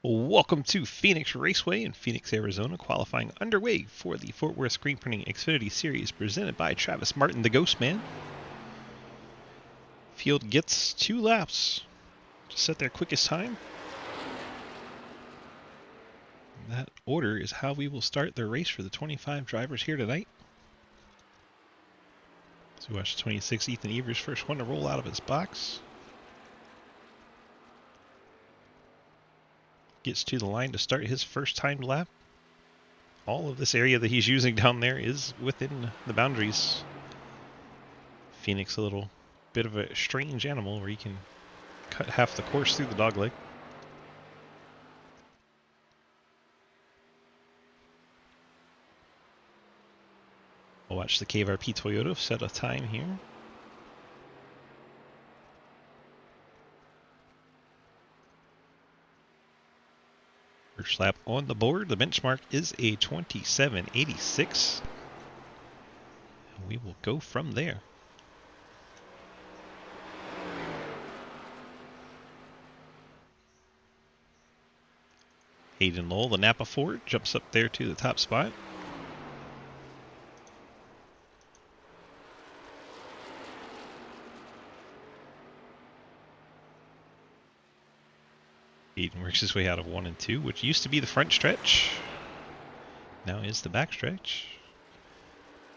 Welcome to Phoenix Raceway in Phoenix, Arizona. Qualifying underway for the Fort Worth Screen Printing Xfinity Series presented by Travis Martin, the Ghost Man. Field gets 2 laps to set their quickest time. That order is how we will start the race for the 25 drivers here tonight. So we watch 26 Ethan Evers, first one to roll out of his box. Gets to the line to start his first timed lap. All of this area that he's using down there is within the boundaries. Phoenix, a little bit of a strange animal where you can cut half the course through the dogleg. We'll watch the KVRP Toyota set a time here. First lap on the board. The benchmark is a 27.86. And we will go from there. Hayden Lowell, the Napa Ford, jumps up there to the top spot. Hayden works his way out of 1 and 2, which used to be the front stretch. Now is the back stretch.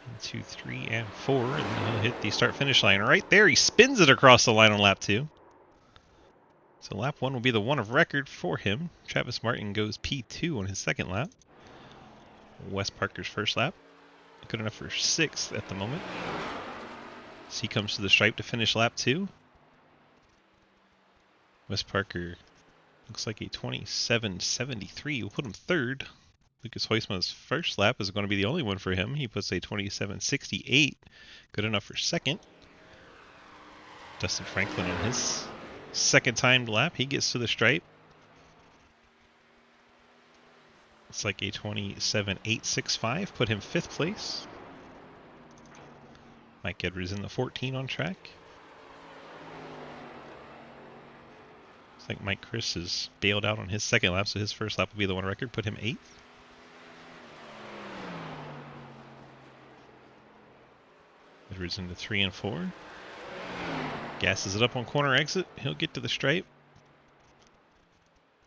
1, 2, 3, and 4, and he'll hit the start-finish line right there. He spins it across the line on lap 2. So lap 1 will be the one of record for him. Travis Martin goes P2 on his second lap. Wes Parker's first lap. Good enough for 6th at the moment. So he comes to the stripe to finish lap 2. Wes Parker looks like a 27.73. We'll put him 3rd. Lucas Hoisma's first lap is going to be the only one for him. He puts a 27.68. Good enough for 2nd. Dustin Franklin on his second timed lap. He gets to the stripe. It's like a 27.865. Put him 5th place. Mike Edwards in the 14 on track. I think Mike Chris has bailed out on his second lap, so his first lap will be the one record. Put him 8th. Edwards into 3 and 4. Gasses it up on corner exit. He'll get to the stripe.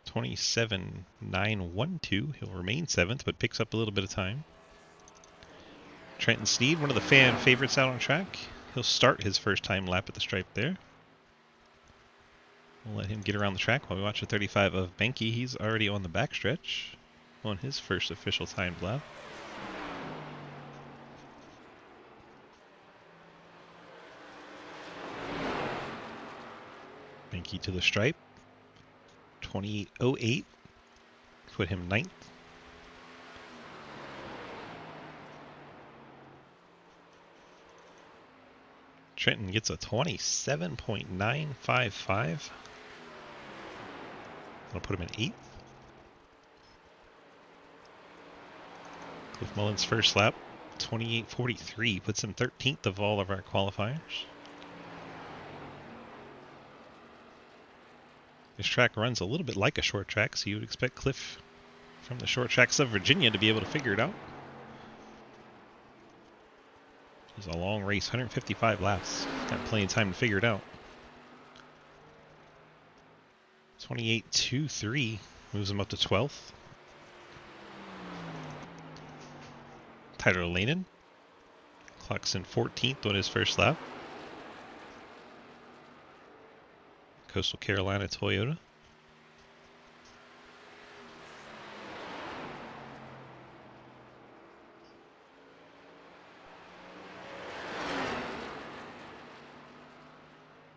27.912. He'll remain 7th, but picks up a little bit of time. Trenton Sneed, one of the fan favorites out on track. He'll start his first time lap at the stripe there. We'll let him get around the track while we watch the 35 of Benke. He's already on the backstretch on his first official timed lap. Benke to the stripe. 28.08. Put him 9th. Trenton gets a 27.955. I'll put him in 8th. Cliff Mullins' first lap, 28.43, puts him 13th of all of our qualifiers. This track runs a little bit like a short track, so you would expect Cliff from the short tracks of Virginia to be able to figure it out. It's a long race, 155 laps. Got plenty of time to figure it out. 28.23 moves him up to 12th. Tyler Lanen clocks in 14th on his first lap. Coastal Carolina Toyota.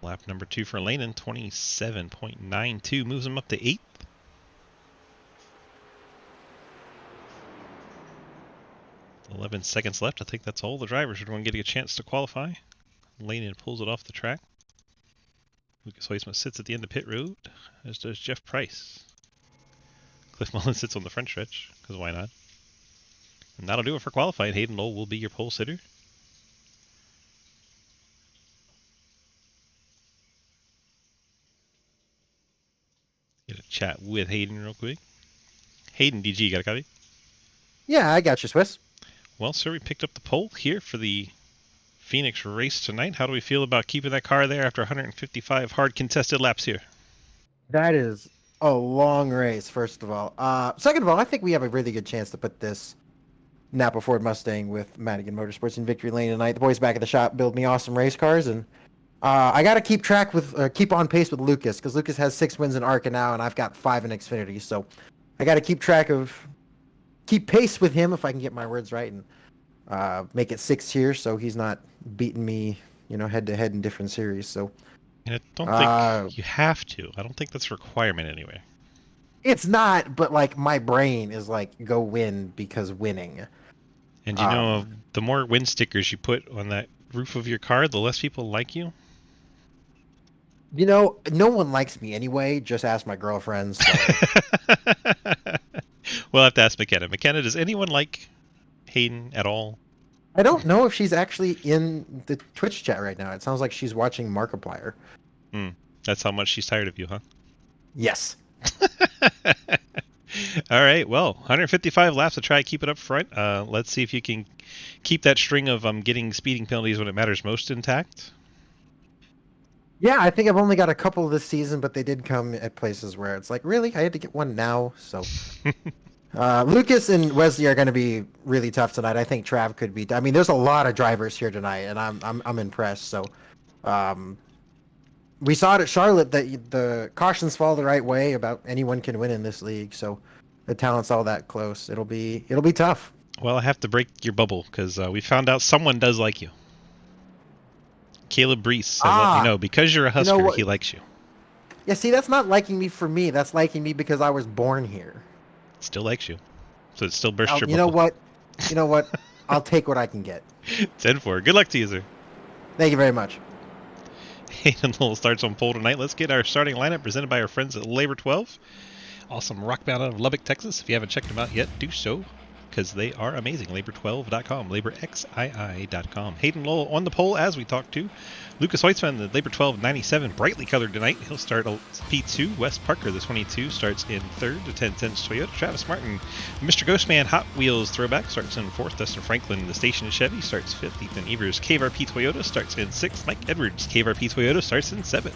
Lap number 2 for Lanen, 27.92, moves him up to 8th. .11 seconds left. I think that's all the drivers are going to get a chance to qualify. Lanen pulls it off the track. Lucas Hoisma sits at the end of pit road, as does Jeff Price. Cliff Mullins sits on the front stretch, because why not? And that'll do it for qualifying. Hayden Lowell will be your pole sitter. Get a chat with Hayden real quick. Hayden, DG, you got a copy? Yeah, I got you, Swiss. Well, sir, we picked up the pole here for the Phoenix race tonight. How do we feel about keeping that car there after 155 hard contested laps here? That is a long race, first of all. Second of all, I think we have a really good chance to put this Napa Ford Mustang with Madigan Motorsports in victory lane tonight. The boys back at the shop build me awesome race cars, and I got to keep on pace with Lucas because Lucas has 6 wins in ARCA now, and I've got 5 in Xfinity. So I got to keep pace with him if I can get my words right and make it 6 years, so he's not beating me, head to head in different series. So And I don't think uh, you have to. I don't think that's a requirement anyway. it's not, but like my brain is like go win because winning. And Um, the more win stickers you put on that roof of your car, the less people like you. no one likes me anyway. Just ask my girlfriend. So We'll have to ask McKenna. McKenna, does anyone like Hayden at all? I don't know if she's actually in the Twitch chat right now. It sounds like she's watching Markiplier. Hmm. That's how much she's tired of you, huh? Yes. All right. Well, 155 laps to try to keep it up front. Let's see if you can keep that string of getting speeding penalties when it matters most intact. Yeah, I think I've only got a couple this season, but they did come at places where it's like, really, I had to get one now. So Lucas and Wesley are going to be really tough tonight. I think Trav could be. I mean, there's a lot of drivers here tonight, and I'm impressed. So, um, we saw it at Charlotte that the cautions fall the right way about anyone can win in this league. So, the talent's all that close. It'll be tough. Well, I have to break your bubble because we found out someone does like you. Caleb Brees has let me Ah, know because you're a you know Husker, what? he likes you. Yeah, see, that's not liking me for me. That's liking me because I was born here. Still likes you, so it still bursts your You know bubble. what? You know what? I'll take what I can get. 10-4. Good luck to you, sir. Thank you very much. Hayden Lowell starts on pole tonight. Let's get our starting lineup presented by our friends at Labor 12. Awesome rock band out of Lubbock, Texas. If you haven't checked them out yet, do so because they are amazing. Labor12.com, LaborXII.com. Hayden Lowell on the pole as we talk to Lucas Hoitzman, the Labor 1297, brightly colored tonight. He'll start P2. Wes Parker, the 22, starts in third. The 1010 Toyota. Travis Martin, Mr. Ghostman Hot Wheels throwback, starts in fourth. Dustin Franklin, the station Chevy, starts fifth. Ethan Evers, KVRP Toyota, starts in sixth. Mike Edwards, KVRP Toyota, starts in seventh.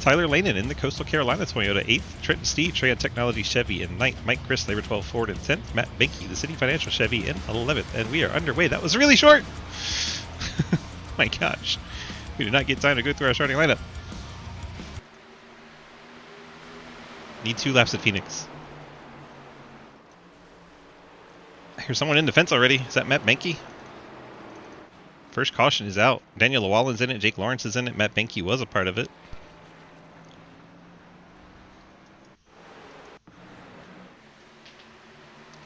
Tyler Lanen in the Coastal Carolina Toyota, 8th. Trenton Steed, Triad Technology Chevy in 9th. Mike Chris, Labor 12 Ford in 10th. Matt Benke, the City Financial Chevy in 11th. And we are underway. That was really short! My gosh. We did not get time to go through our starting lineup. Need 2 laps at Phoenix. I hear someone in defense already. Is that Matt Benke? First caution is out. Daniel Llewellyn's in it. Jake Lawrence is in it. Matt Benke was a part of it.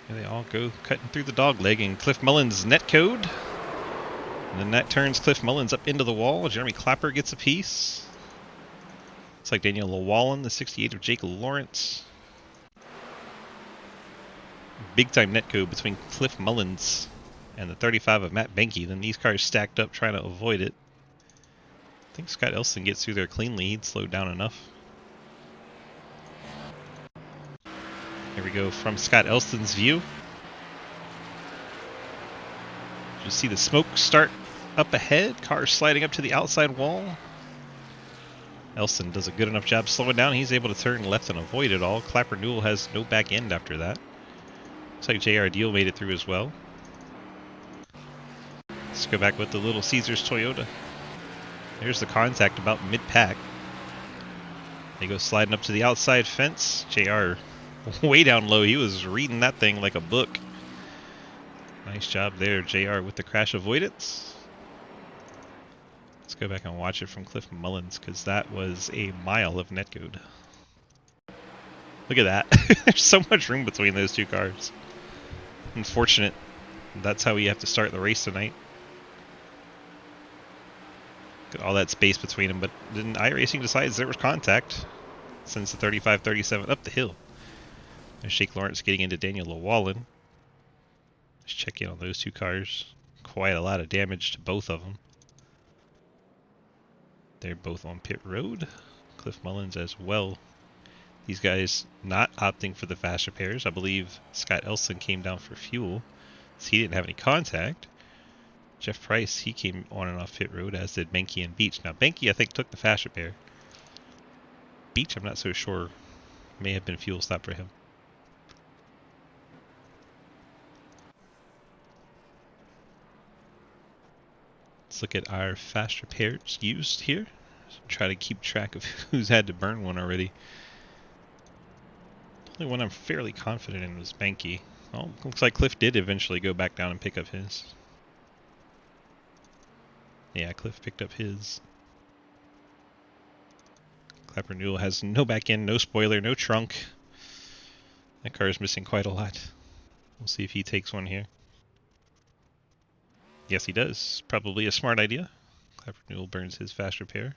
And they all go cutting through the dog leg, and Cliff Mullins' net code. And then that turns Cliff Mullins up into the wall. Jeremy Clapper gets a piece. Looks like Daniel Llewellyn, the 68 of Jake Lawrence. Big time net code between Cliff Mullins and the 35 of Matt Benke. Then these cars stacked up trying to avoid it. I think Scott Elston gets through there cleanly. He'd slowed down enough. Here we go from Scott Elston's view. You see the smoke start up ahead. Cars sliding up to the outside wall. Elston does a good enough job slowing down. He's able to turn left and avoid it all. Clapper Newell has no back end after that. Looks like JR Deal made it through as well. Let's go back with the Little Caesars Toyota. There's the contact about mid-pack. They go sliding up to the outside fence. JR way down low. He was reading that thing like a book. Nice job there, JR, with the crash avoidance. Let's go back and watch it from Cliff Mullins, because that was a mile of netcode. Look at that. There's so much room between those two cars. Unfortunate. That's how we have to start the race tonight. Got all that space between them, but then iRacing decides there was contact. Sends the 35-37 up the hill. There's Jake Lawrence getting into Daniel Llewellyn. Let's check in on those two cars. Quite a lot of damage to both of them. They're both on pit road. Cliff Mullins as well These guys not opting for the fast repairs. I believe Scott Elson came down for fuel, so he didn't have any contact. Jeff Price, he came on and off pit road, as did Benke and Beach. Now, Benke, I think, took the fast repair. Beach, I'm not so sure. May have been fuel stop for him. Let's look at our fast repairs used here. Try to keep track of who's had to burn one already. The only one I'm fairly confident in was Benke. Well, looks like Cliff did eventually go back down and pick up his. Yeah, Cliff picked up his. Clapper Newell has no back end, no spoiler, no trunk. That car is missing quite a lot. We'll see if he takes one here. Yes, he does. Probably a smart idea. Clapper Newell burns his fast repair.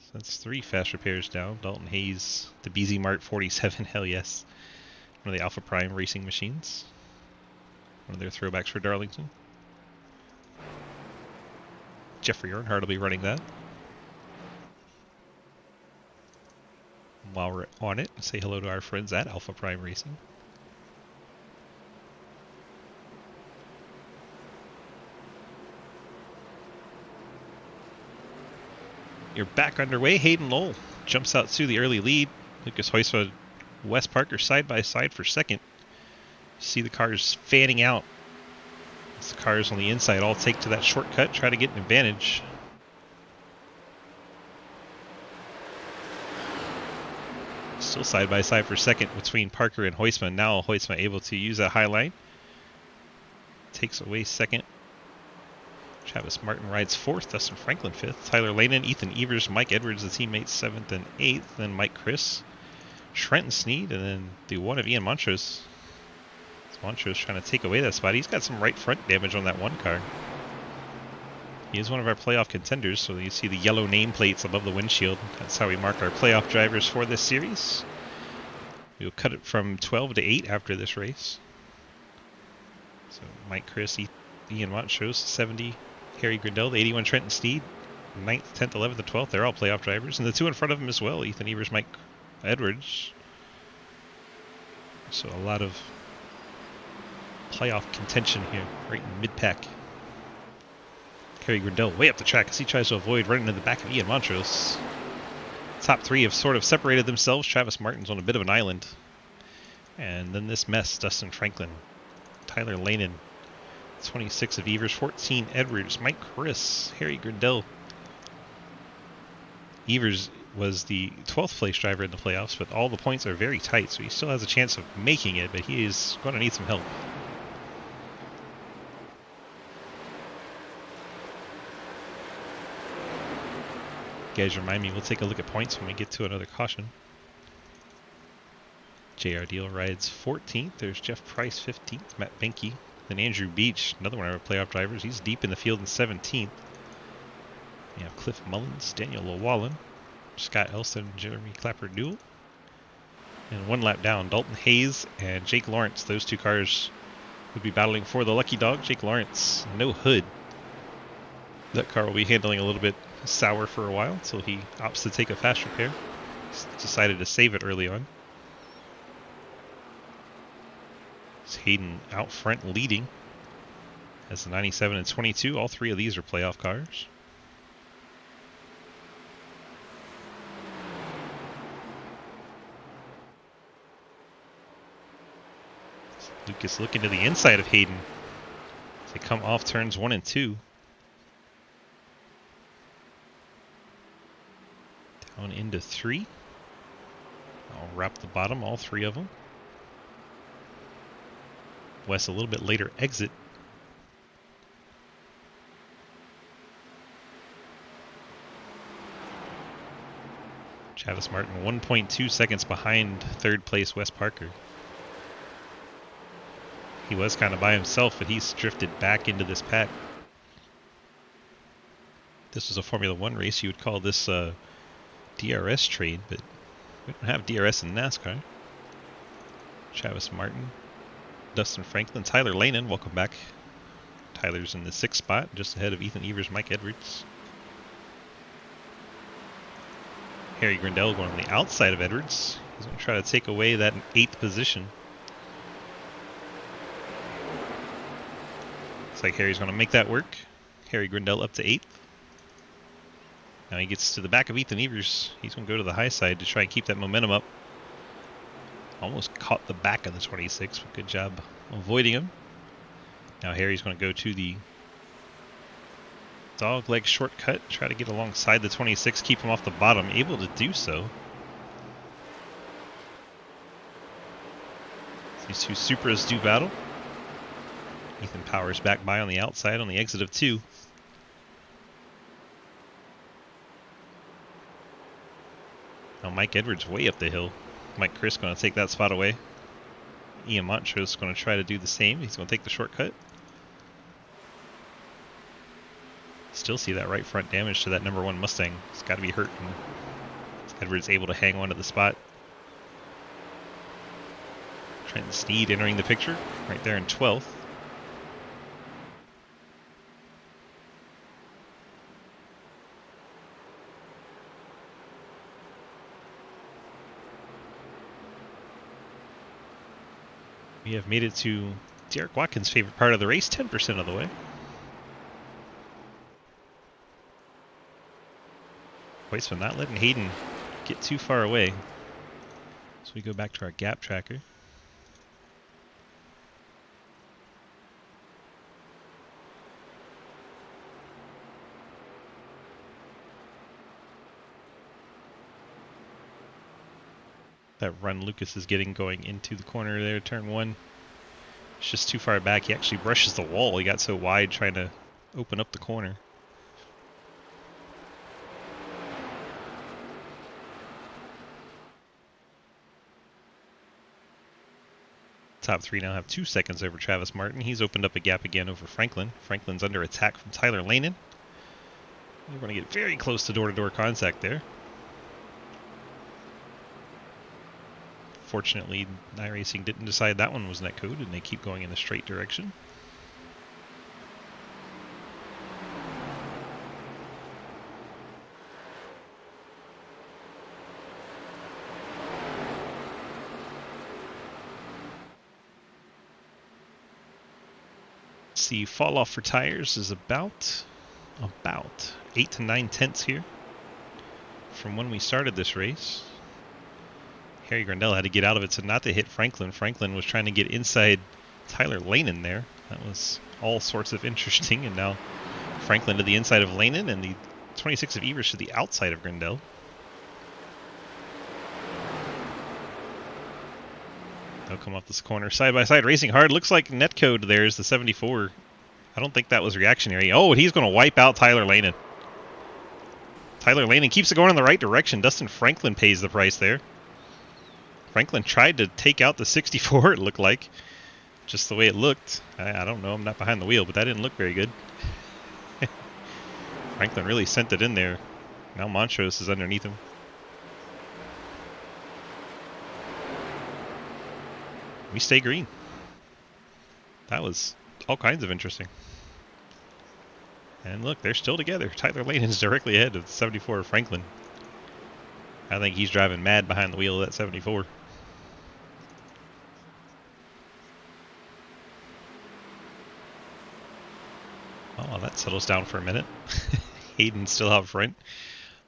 So that's 3 fast repairs down. Dalton Hayes, the BZ Mart 47, hell yes. One of the Alpha Prime racing machines. One of their throwbacks for Darlington. Jeffrey Earnhardt will be running that. While we're on it, say hello to our friends at Alpha Prime Racing. You're back underway. Hayden Lowell jumps out to the early lead. Lucas Heusma, Wes Parker side by side for second. See the cars fanning out. As the cars on the inside all take to that shortcut, try to get an advantage. Still side by side for second between Parker and Heusma. Now Heusma able to use that high line. Takes away second. Travis Martin rides fourth. Dustin Franklin fifth. Tyler Lehnan, Ethan Evers, Mike Edwards, the teammates seventh and eighth. Then Mike Chris, Trenton Sneed, and then the one of Ian Montrose. Montrose trying to take away that spot. He's got some right front damage on that one car. He is one of our playoff contenders, so you see the yellow nameplates above the windshield. That's how we mark our playoff drivers for this series. We'll cut it from 12 to 8 after this race. So Mike Chris, Ian Montrose, 70. Harry Grindell, the 81 Trenton Steed, 9th, 10th, 11th, and 12th. They're all playoff drivers. And the 2 in front of them as well, Ethan Evers, Mike Edwards. So a lot of playoff contention here, right in mid-pack. Harry Grindell way up the track as he tries to avoid running into the back of Ian Montrose. Top 3 have sort of separated themselves. Travis Martin's on a bit of an island. And then this mess, Dustin Franklin, Tyler Lehnan, 26 of Evers, 14 Edwards, Mike Chris, Harry Grindell. Evers was the 12th place driver in the playoffs, but all the points are very tight, so he still has a chance of making it, but he is going to need some help. You guys remind me, we'll take a look at points when we get to another caution. JR Deal rides 14th. There's Jeff Price 15th. Matt Benke. Then Andrew Beach, another one of our playoff drivers. He's deep in the field in 17th. We have Cliff Mullins, Daniel Llewellyn, Scott Elson, Jeremy Clapper Newell. And one lap down, Dalton Hayes and Jake Lawrence. Those 2 cars would be battling for the lucky dog. Jake Lawrence, no hood. That car will be handling a little bit sour for a while until he opts to take a fast repair. He's decided to save it early on. It's Hayden out front leading as the 97 and 22. All 3 of these are playoff cars. Lucas looking to the inside of Hayden as they come off turns 1 and 2. Down into 3. I'll wrap the bottom, all 3 of them. Wes a little bit later exit. Travis Martin 1.2 seconds behind 3rd place Wes Parker. He was kind of by himself, but he's drifted back into this pack. This was a Formula 1 race. You would call this DRS trade, but we don't have DRS in NASCAR. Travis Martin, Dustin Franklin, Tyler Lehnan, welcome back. Tyler's in the 6th spot, just ahead of Ethan Evers, Mike Edwards. Harry Grindell going on the outside of Edwards. He's going to try to take away that 8th position. Looks like Harry's going to make that work. Harry Grindell up to 8th. Now he gets to the back of Ethan Evers. He's going to go to the high side to try and keep that momentum up. Almost caught the back of the 26, but good job avoiding him. Now Harry's going to go to the dog leg shortcut, try to get alongside the 26, keep him off the bottom, able to do so. These two Supras do battle. Ethan powers back by on the outside on the exit of 2. Now Mike Edwards way up the hill. Mike Chris going to take that spot away. Ian Montrose going to try to do the same. He's going to take the shortcut. Still see that right front damage to that number 1 Mustang. It's got to be hurt. And Edwards able to hang on to the spot. Trenton Sneed entering the picture right there in 12th. We have made it to Derek Watkins' favorite part of the race, 10% of the way. Hoytsman not letting Hayden get too far away. So we go back to our gap tracker. That run Lucas is getting going into the corner there, turn 1. It's just too far back. He actually brushes the wall. He got so wide trying to open up the corner. Top 3 now have 2 seconds over Travis Martin. He's opened up a gap again over Franklin. Franklin's under attack from Tyler Lanen. We're going to get very close to door-to-door contact there. Fortunately, iRacing didn't decide that one was netcode, and they keep going in the straight direction. See, fall off for tires is about 8 to 9 tenths here from when we started this race. Harry Grindell had to get out of it so not to hit Franklin. Franklin was trying to get inside Tyler Lanen there. That was all sorts of interesting. And now Franklin to the inside of Lanen and the 26 of Evers to the outside of Grindell. They'll come off this corner side by side, racing hard. Looks like netcode there is the 74. I don't think that was reactionary. Oh, he's going to wipe out Tyler Lanen. Tyler Lanen keeps it going in the right direction. Dustin Franklin pays the price there. Franklin tried to take out the 64, it looked like. Just the way it looked. I don't know, I'm not behind the wheel, but that didn't look very good. Franklin really sent it in there. Now Montrose is underneath him. We stay green. That was all kinds of interesting. And look, they're still together. Tyler Lanen's directly ahead of the 74 of Franklin. I think he's driving mad behind the wheel of that 74. Oh, that settles down for a minute. Hayden's still out front.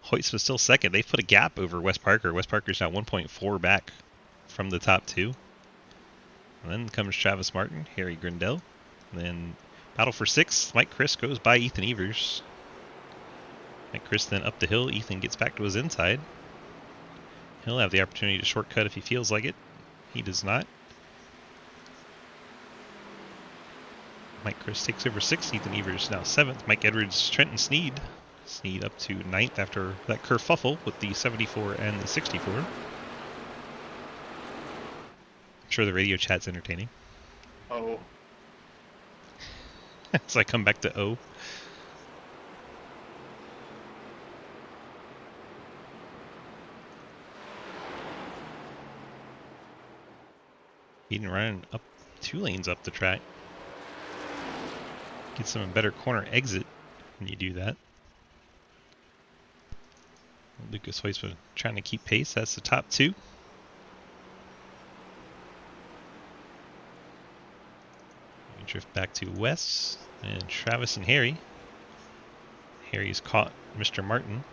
Hoyts was still second. They've put a gap over Wes Parker. Wes Parker's now 1.4 back from the top 2. And then comes Travis Martin, Harry Grindell. And then battle for 6th. Mike Chris goes by Ethan Evers. Mike Chris then up the hill. Ethan gets back to his inside. He'll have the opportunity to shortcut if he feels like it. He does not. Mike Chris takes over 6th. Ethan Evers now 7th. Mike Edwards, Trenton Sneed. Sneed up to 9th after that kerfuffle with the 74 and the 64. I'm sure the radio chat's entertaining. Oh. So I come back to O. Eden running up 2 lanes up the track. Get some better corner exit when you do that. Lucas Hoisman trying to keep pace. That's the top two. We drift back to Wes and Travis and Harry. Harry's caught Mr. Martin.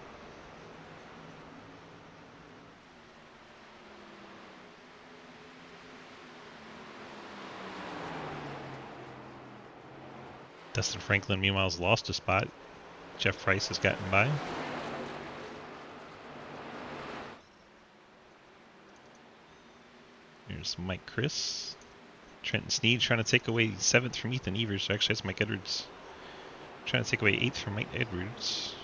Dustin Franklin, meanwhile, has lost a spot. Jeff Price has gotten by. Here's Mike Chris. Trenton Sneed trying to take away 7th from Ethan Evers. Actually, that's Mike Edwards. Trying to take away 8th from Mike Edwards.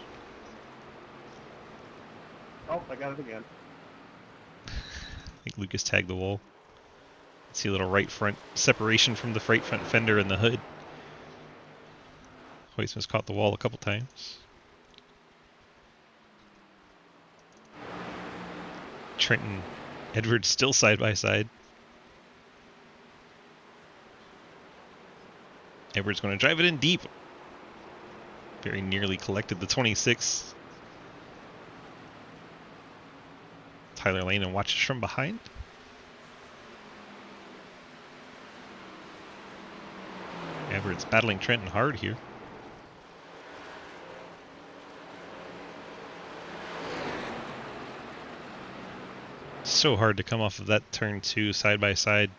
Oh, I got it again. I think Lucas tagged the wall. See a little right front separation from the right front fender and the hood. Hoisman's caught the wall a couple times. Trenton Edwards still side by side. Edwards going to drive it in deep. Very nearly collected the 26. Tyler Lane and watches from behind. Edwards battling Trenton hard here. So hard to come off of that turn 2 side by side.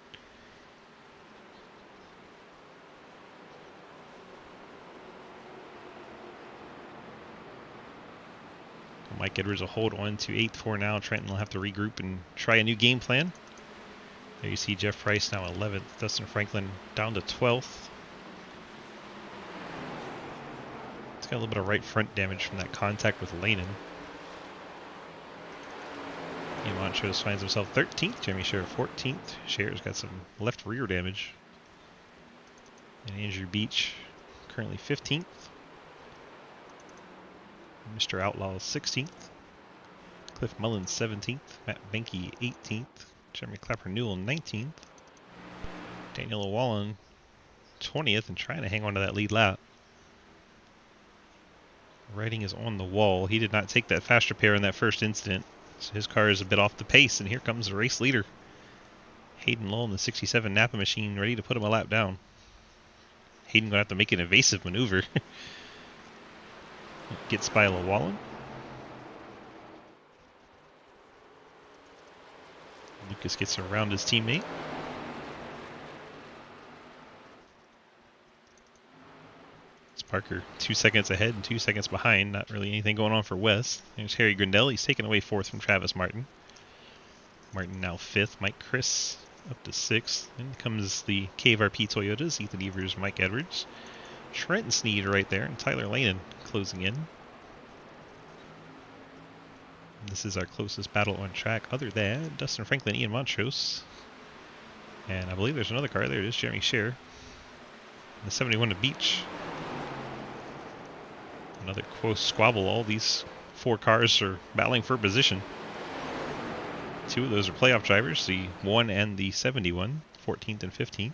Mike Edwards will hold on to 8th for now. Trenton will have to regroup and try a new game plan. There you see Jeff Price now 11th. Dustin Franklin down to 12th. It's got a little bit of right front damage from that contact with Lanen. Ian Montrose finds himself 13th. Jeremy Scher 14th. Scher's got some left rear damage. And Andrew Beach currently 15th. Mr. Outlaw 16th. Cliff Mullins 17th. Matt Benke 18th. Jeremy Clapper Newell 19th. Daniel Wallen 20th and trying to hang on to that lead lap. Writing is on the wall. He did not take that fast repair in that first incident. So his car is a bit off the pace, and here comes the race leader. Hayden Lull in the 67 Napa machine ready to put him a lap down. Hayden going to have to make an evasive maneuver. Gets by Llewellyn. Lucas gets around his teammate. It's Parker 2 seconds ahead and 2 seconds behind. Not really anything going on for Wes. There's Harry Grindell. He's taken away 4th from Travis Martin. Martin now 5th. Mike Chris up to 6th. Then comes the KVRP Toyotas. Ethan Evers, Mike Edwards. Trenton Sneed right there, and Tyler Lanen closing in. This is our closest battle on track other than Dustin Franklin, Ian Montrose. And I believe there's another car. There it is, Jeremy Scher. The 71 to Beach. Another close squabble. All these 4 cars are battling for position. 2 of those are playoff drivers, the 1 and the 71, 14th and 15th.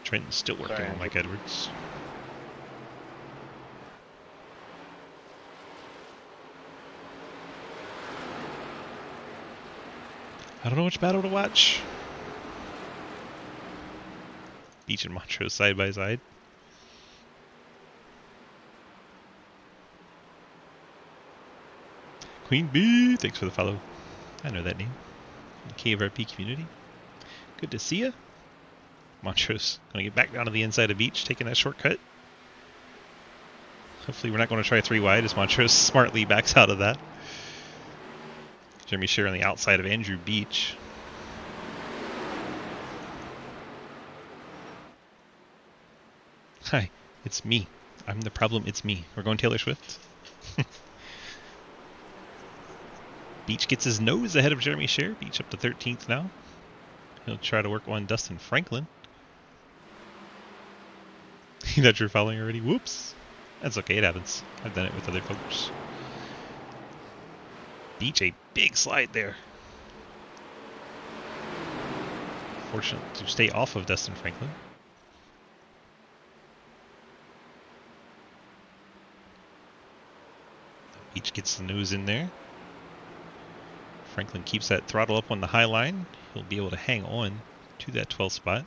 Trenton's still working on Mike Edwards. I don't know which battle to watch. Beach and Montrose side by side. Queen Bee, thanks for the follow. I know that name. In the KVRP community. Good to see ya. Montrose going to get back down to the inside of Beach, taking that shortcut. Hopefully we're not going to try 3 wide as Montrose smartly backs out of that. Jeremy Scher on the outside of Andrew Beach. Hi, it's me. I'm the problem, it's me. We're going Taylor Swift. Beach gets his nose ahead of Jeremy Scher. Beach up to 13th now. He'll try to work on Dustin Franklin. That you're following already? Whoops. That's okay, it happens. I've done it with other folks. Beach, a big slide there. Fortunate to stay off of Dustin Franklin. Each gets the nose in there. Franklin keeps that throttle up on the high line. He'll be able to hang on to that 12th spot.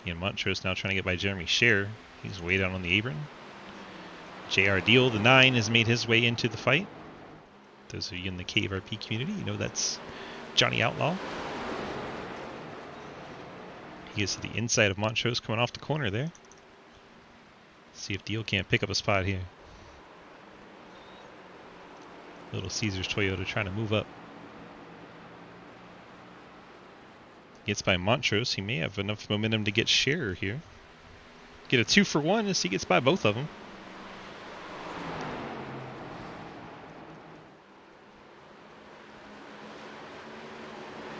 And Montrose now trying to get by Jeremy Scher. He's way down on the apron. JR Deal, the 9, has made his way into the fight. Those of you in the KVRP community, you know that's Johnny Outlaw. He gets to the inside of Montrose coming off the corner there. See if Deal can't pick up a spot here. Little Caesars Toyota trying to move up. Gets by Montrose. He may have enough momentum to get Scherer here. Get a 2-for-1 as he gets by both of them.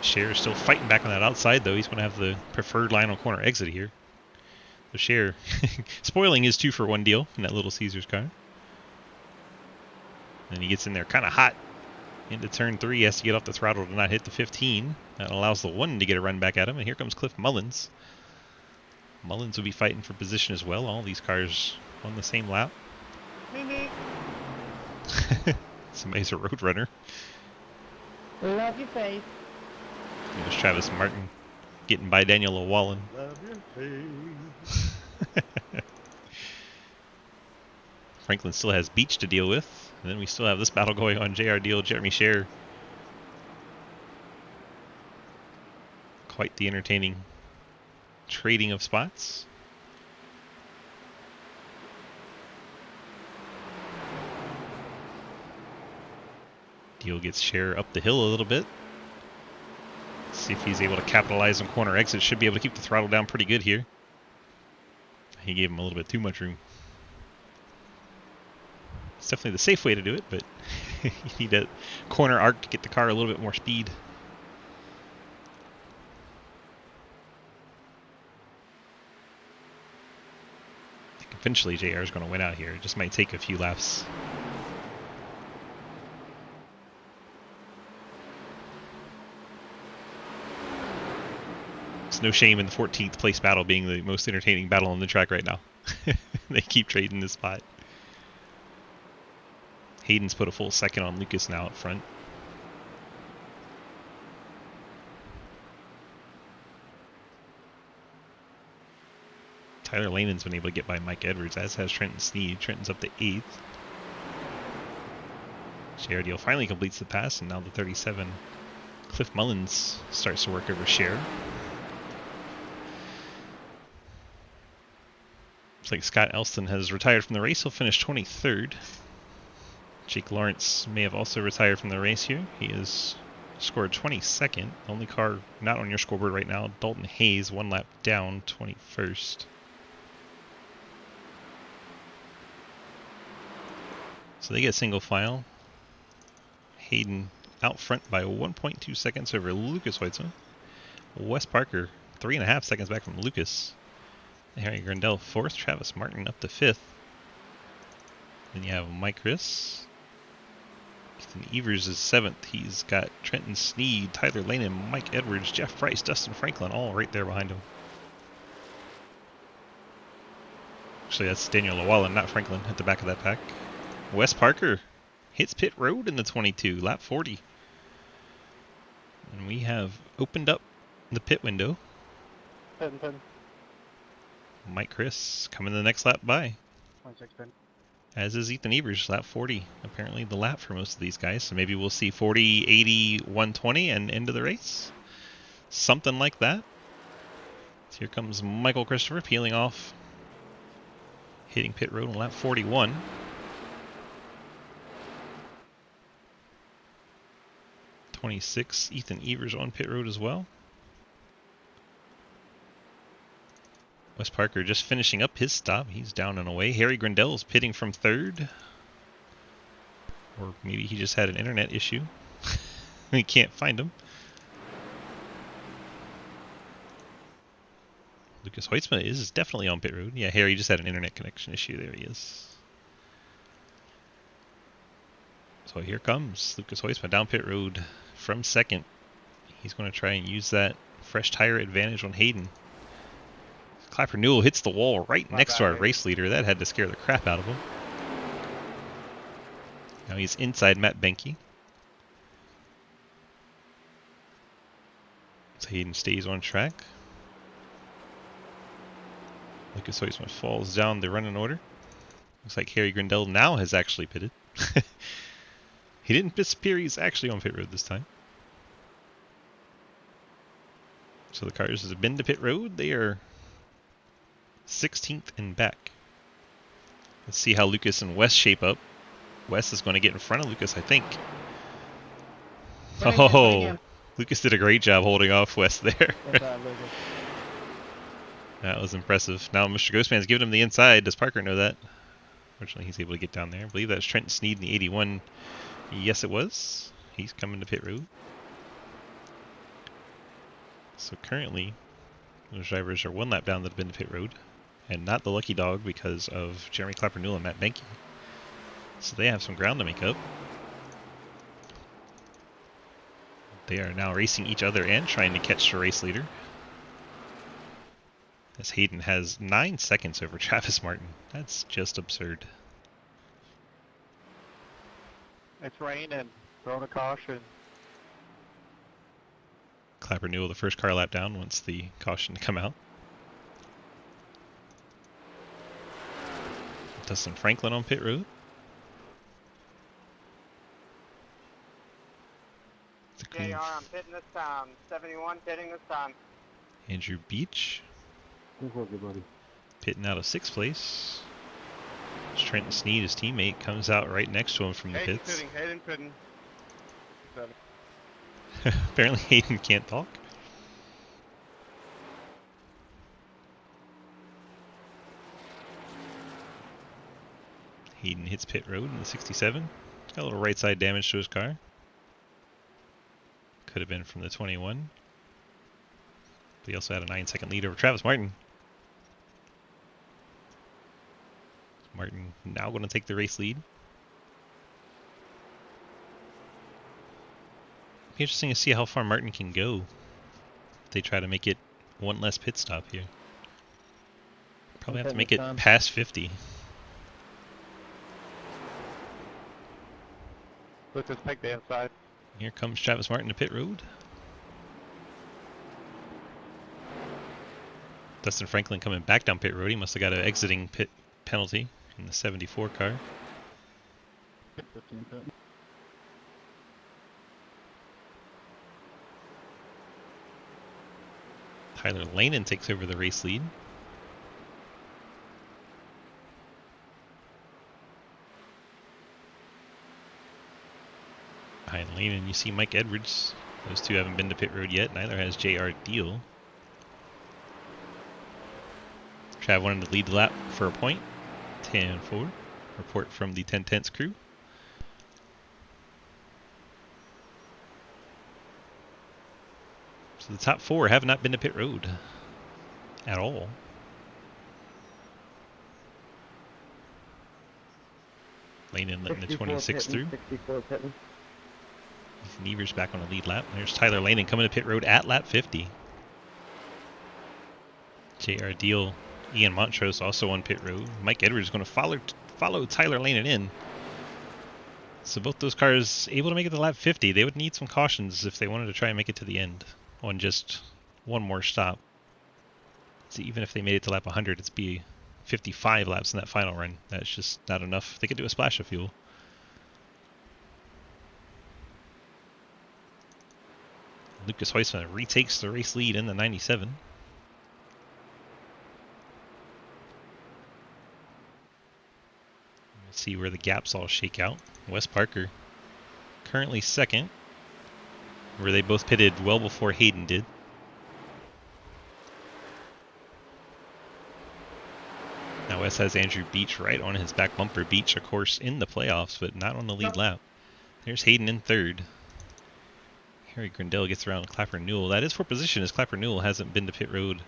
Scherer's still fighting back on that outside, though. He's going to have the preferred line on corner exit here. So Scherer spoiling his 2-for-1 deal in that little Caesars car. And he gets in there kind of hot into turn 3. He has to get off the throttle to not hit the 15. That allows the 1 to get a run back at him. And here comes Cliff Mullins. Mullins will be fighting for position as well. All these cars on the same lap. Somebody's a road runner. Love your face. There's Travis Martin getting by Daniel Llewellyn. Love your face. Franklin still has Beach to deal with. And then we still have this battle going on. JR Deal, Jeremy Scher. Quite the entertaining trading of spots. Deal gets Scher up the hill a little bit. See if he's able to capitalize on corner exit. Should be able to keep the throttle down pretty good here. He gave him a little bit too much room. It's definitely the safe way to do it, but you need a corner arc to get the car a little bit more speed. I think eventually JR is going to win out here. It just might take a few laps. It's no shame in the 14th place battle being the most entertaining battle on the track right now. They keep trading this spot. Hayden's put a full second on Lucas now up front. Tyler Lanon's been able to get by Mike Edwards, as has Trenton Sneed. Trenton's up to 8th. JR Deal finally completes the pass, and now the 37. Cliff Mullins starts to work over Scher. Looks like Scott Elston has retired from the race. He'll finish 23rd. Jake Lawrence may have also retired from the race here. He has scored 22nd. The only car not on your scoreboard right now, Dalton Hayes, 1 lap down, 21st. So they get single file. Hayden out front by 1.2 seconds over Lucas Weitzman. Wes Parker, 3.5 seconds back from Lucas. Harry Grandel 4th. Travis Martin up to 5th. Then you have Mike Chris. Ethan Evers is 7th. He's got Trenton Sneed, Tyler Lanin, Mike Edwards, Jeff Price, Dustin Franklin, all right there behind him. Actually, that's Daniel Llewellyn, not Franklin, at the back of that pack. Wes Parker hits pit road in the 22, lap 40. And we have opened up the pit window. Pin. Mike Chris coming the next lap by. 26 pin. As is Ethan Evers, lap 40. Apparently the lap for most of these guys. So maybe we'll see 40, 80, 120 and end of the race. Something like that. So here comes Michael Christopher peeling off. Hitting pit road on lap 41. Ethan Evers on pit road as well. Wes Parker just finishing up his stop. He's down and away. Harry Grandel's pitting from 3rd. Or maybe he just had an internet issue. We can't find him. Lucas Hoitzman is definitely on pit road. Yeah, Harry just had an internet connection issue. There he is. So here comes Lucas Hoitzman down pit road from 2nd. He's going to try and use that fresh tire advantage on Hayden. Clapper Newell hits the wall right My next to bad, our Hayden. race leader. That had to scare the crap out of him. Now he's inside Matt Benke. So Hayden stays on track. Lucas Hoisman falls down the running order. Looks like Harry Grindell now has actually pitted. He didn't disappear, he's actually on pit road this time. So the cars have been to pit road. They are 16th and back. Let's see how Lucas and Wes shape up. Wes is going to get in front of Lucas, I think. Putting in, putting Oh, in. Lucas did a great job holding off Wes there. Good job, Lucas. That was impressive. Now Mr. Ghostman's giving him the inside. Does Parker know that? Fortunately, he's able to get down there. I believe that's Trenton Sneed in the 81. Yes, it was. He's coming to pit road. So currently, those drivers are one lap down that have been to pit road, and not the lucky dog because of Jeremy Clapper Newell and Matt Benke. So they have some ground to make up. They are now racing each other and trying to catch the race leader. As Hayden has 9 seconds over Travis Martin. That's just absurd. It's raining. Throwing a caution. Clapper Newell, the first car lap down, wants the caution to come out. Dustin Franklin on pit road. The Queen. JR, I'm pitting this time. 71 pitting this time. Andrew Beach Good work, buddy. pitting out of 6th place. Trenton Sneed, his teammate, comes out right next to him from the Hayden pits. pitting. Hayden pitting. Apparently Hayden can't talk. Hayden hits pit road in the 67. Got a little right side damage to his car. Could have been from the 21. But he also had a 9-second lead over Travis Martin. Martin now going to take the race lead. Be interesting to see how far Martin can go if they try to make it one less pit stop here. Probably have to make it past 50. Let's just take the inside. Here comes Travis Martin to pit road. Dustin Franklin coming back down pit road. He must have got an exiting pit penalty in the 74 car. 15 pit. Tyler Lanin takes over the race lead. Behind Lanin, you see Mike Edwards. Those two haven't been to pit road yet. Neither has J.R. Deal. Trav wanted to lead the lap for a point. 10-4. Report from the 10-10ths crew. So the top 4 have not been to pit road at all. Lanin letting the 26 through. 64 pitting. Nevers back on the lead lap. There's Tyler Lanin coming to pit road at lap 50. J.R. Deal, Ian Montrose also on pit road. Mike Edwards is going to follow Tyler Lanin in. So both those cars able to make it to lap 50. They would need some cautions if they wanted to try and make it to the end on just one more stop. So even if they made it to lap 100, it'd be 55 laps in that final run. That's just not enough. They could do a splash of fuel. Lucas Hoisman retakes the race lead in the 97. Let's see where the gaps all shake out. Wes Parker currently second, where they both pitted well before Hayden did. Now Wes has Andrew Beach right on his back bumper. Beach, of course, in the playoffs, but not on the lead lap. There's Hayden in third. Harry Grindell gets around Clapper Newell. That is for position, as Clapper Newell hasn't been to pit road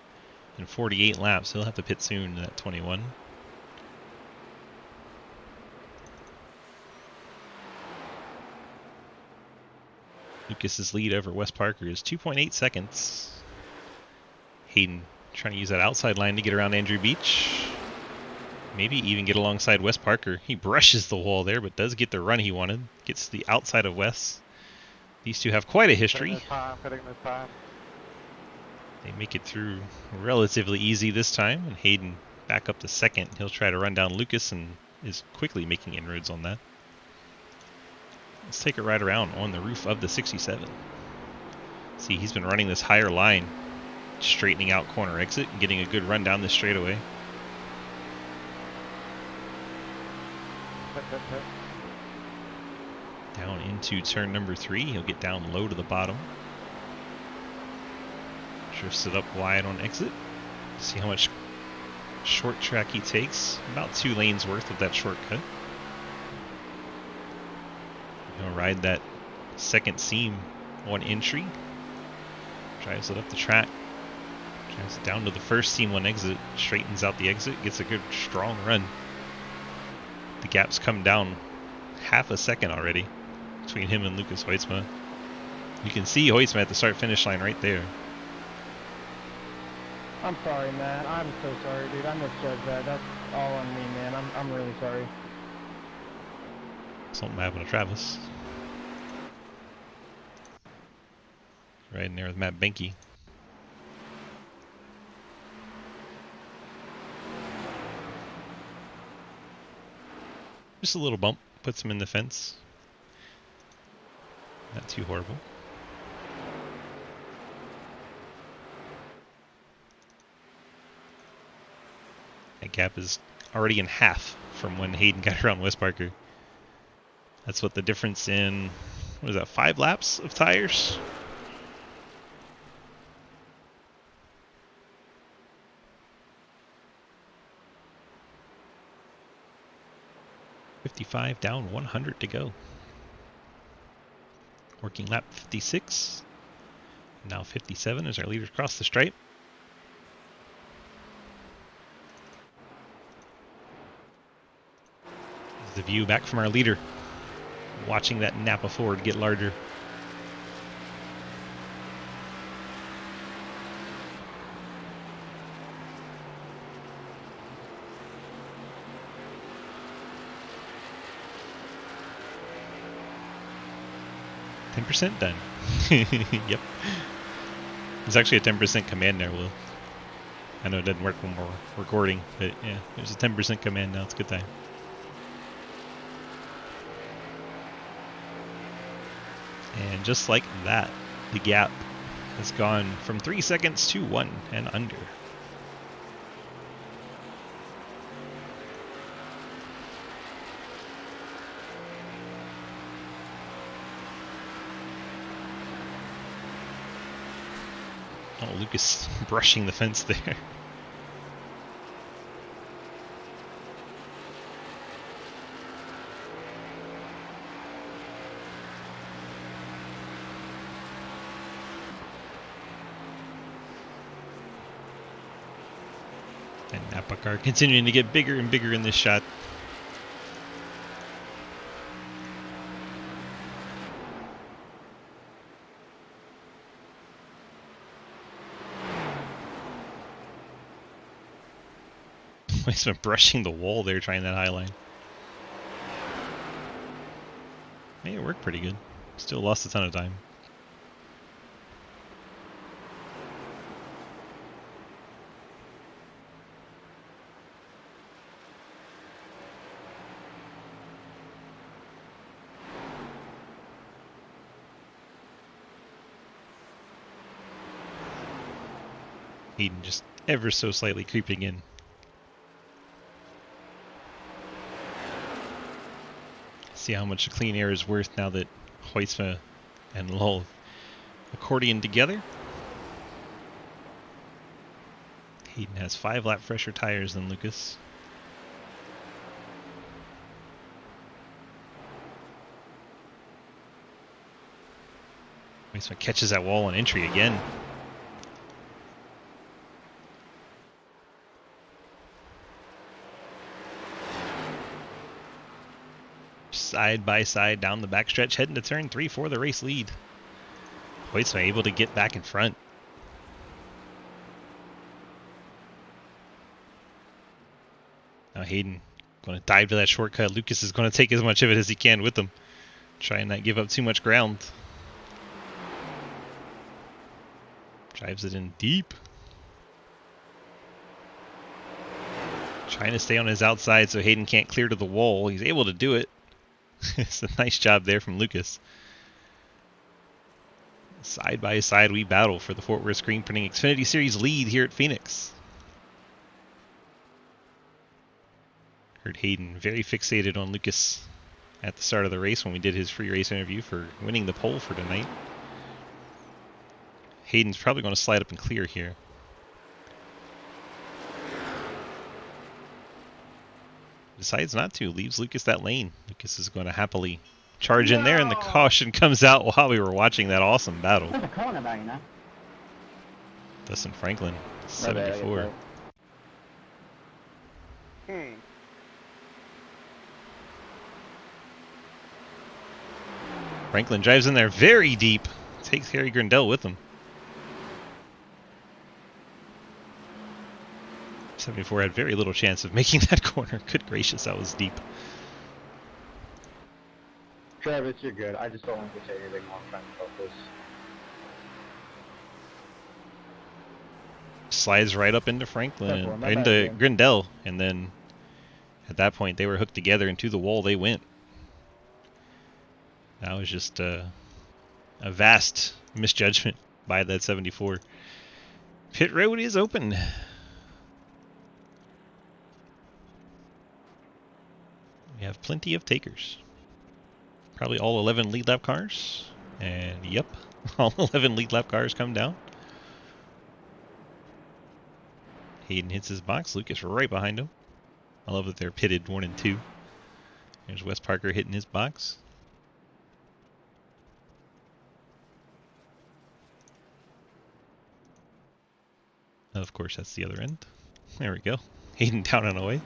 in 48 laps. He'll have to pit soon at 21. Lucas's lead over Wes Parker is 2.8 seconds. Hayden trying to use that outside line to get around Andrew Beach. Maybe even get alongside Wes Parker. He brushes the wall there, but does get the run he wanted. Gets to the outside of Wes. These two have quite a history. Hitting this time. They make it through relatively easy this time, and Hayden back up to second. He'll try to run down Lucas and is quickly making inroads on that. Let's take it right around on the roof of the 67. See, he's been running this higher line, straightening out corner exit and getting a good run down this straightaway. Down into turn number 3. He'll get down low to the bottom. Drifts it up wide on exit. See how much short track he takes. About 2 lanes worth of that shortcut. He'll ride that second seam on entry. Drives it up the track. Drives it down to the first seam on exit. Straightens out the exit. Gets a good strong run. The gap's come down half a second already between him and Lucas Hoytsma. You can see Hoytsma at the start-finish line right there. I'm sorry, Matt. I'm so sorry, dude. I misjudged that. That's all on me, man. I'm really sorry. Something happened to Travis. Right in there with Matt Benke. Just a little bump. Puts him in the fence. Not too horrible. That gap is already in half from when Hayden got around Wes Parker. That's what the difference in, what is that, 5 laps of tires? $55 down, 100 to go. Working lap 56. Now 57 as our leaders cross the stripe. The view back from our leader, watching that Napa Ford get larger. %10 done. Yep. There's actually a 10% command there, Will. I know it doesn't work when we're recording, but yeah, there's a 10% command now. It's a good time. And just like that, the gap has gone from 3 seconds to 1 and under. Oh, Lucas brushing the fence there. And Napa car continuing to get bigger and bigger in this shot. He's been brushing the wall there, trying that high line. Hey, it worked pretty good. Still lost a ton of time. Hayden just ever so slightly creeping in. See how much clean air is worth now that Hoytsma and Lull accordion together. Hayden has 5 lap fresher tires than Lucas. Hoytsma catches that wall on entry again. Side by side down the backstretch, heading to turn 3 for the race lead. Hoyt's able to get back in front. Now Hayden going to dive to that shortcut. Lucas is going to take as much of it as he can with him. Try and not give up too much ground. Drives it in deep. Trying to stay on his outside so Hayden can't clear to the wall. He's able to do it. It's a nice job there from Lucas. Side by side we battle for the Fort Worth Screen Printing Xfinity Series lead here at Phoenix. Heard Hayden very fixated on Lucas at the start of the race when we did his free race interview for winning the pole for tonight. Hayden's probably going to slide up and clear here. Decides not to, leaves Lucas that lane. Lucas is going to happily charge in there, and the caution comes out while we were watching that awesome battle. There's a corner back, you know. Dustin Franklin, 74. Franklin drives in there very deep. Takes Harry Grindell with him. 74 had very little chance of making that corner. Good gracious, that was deep. Travis, you're good. I just don't want to say anything more. I'm trying to focus. Slides right up into Franklin, Careful, my into bad, Grindell, and then at that point they were hooked together, and to the wall they went. That was just a vast misjudgment by that 74. Pit road is open. We have plenty of takers. Probably all 11 lead lap cars. And yep, all 11 lead lap cars come down. Hayden hits his box. Lucas right behind him. I love that they're pitted 1 and 2. There's Wes Parker hitting his box. And of course, that's the other end. There we go. Hayden down and away.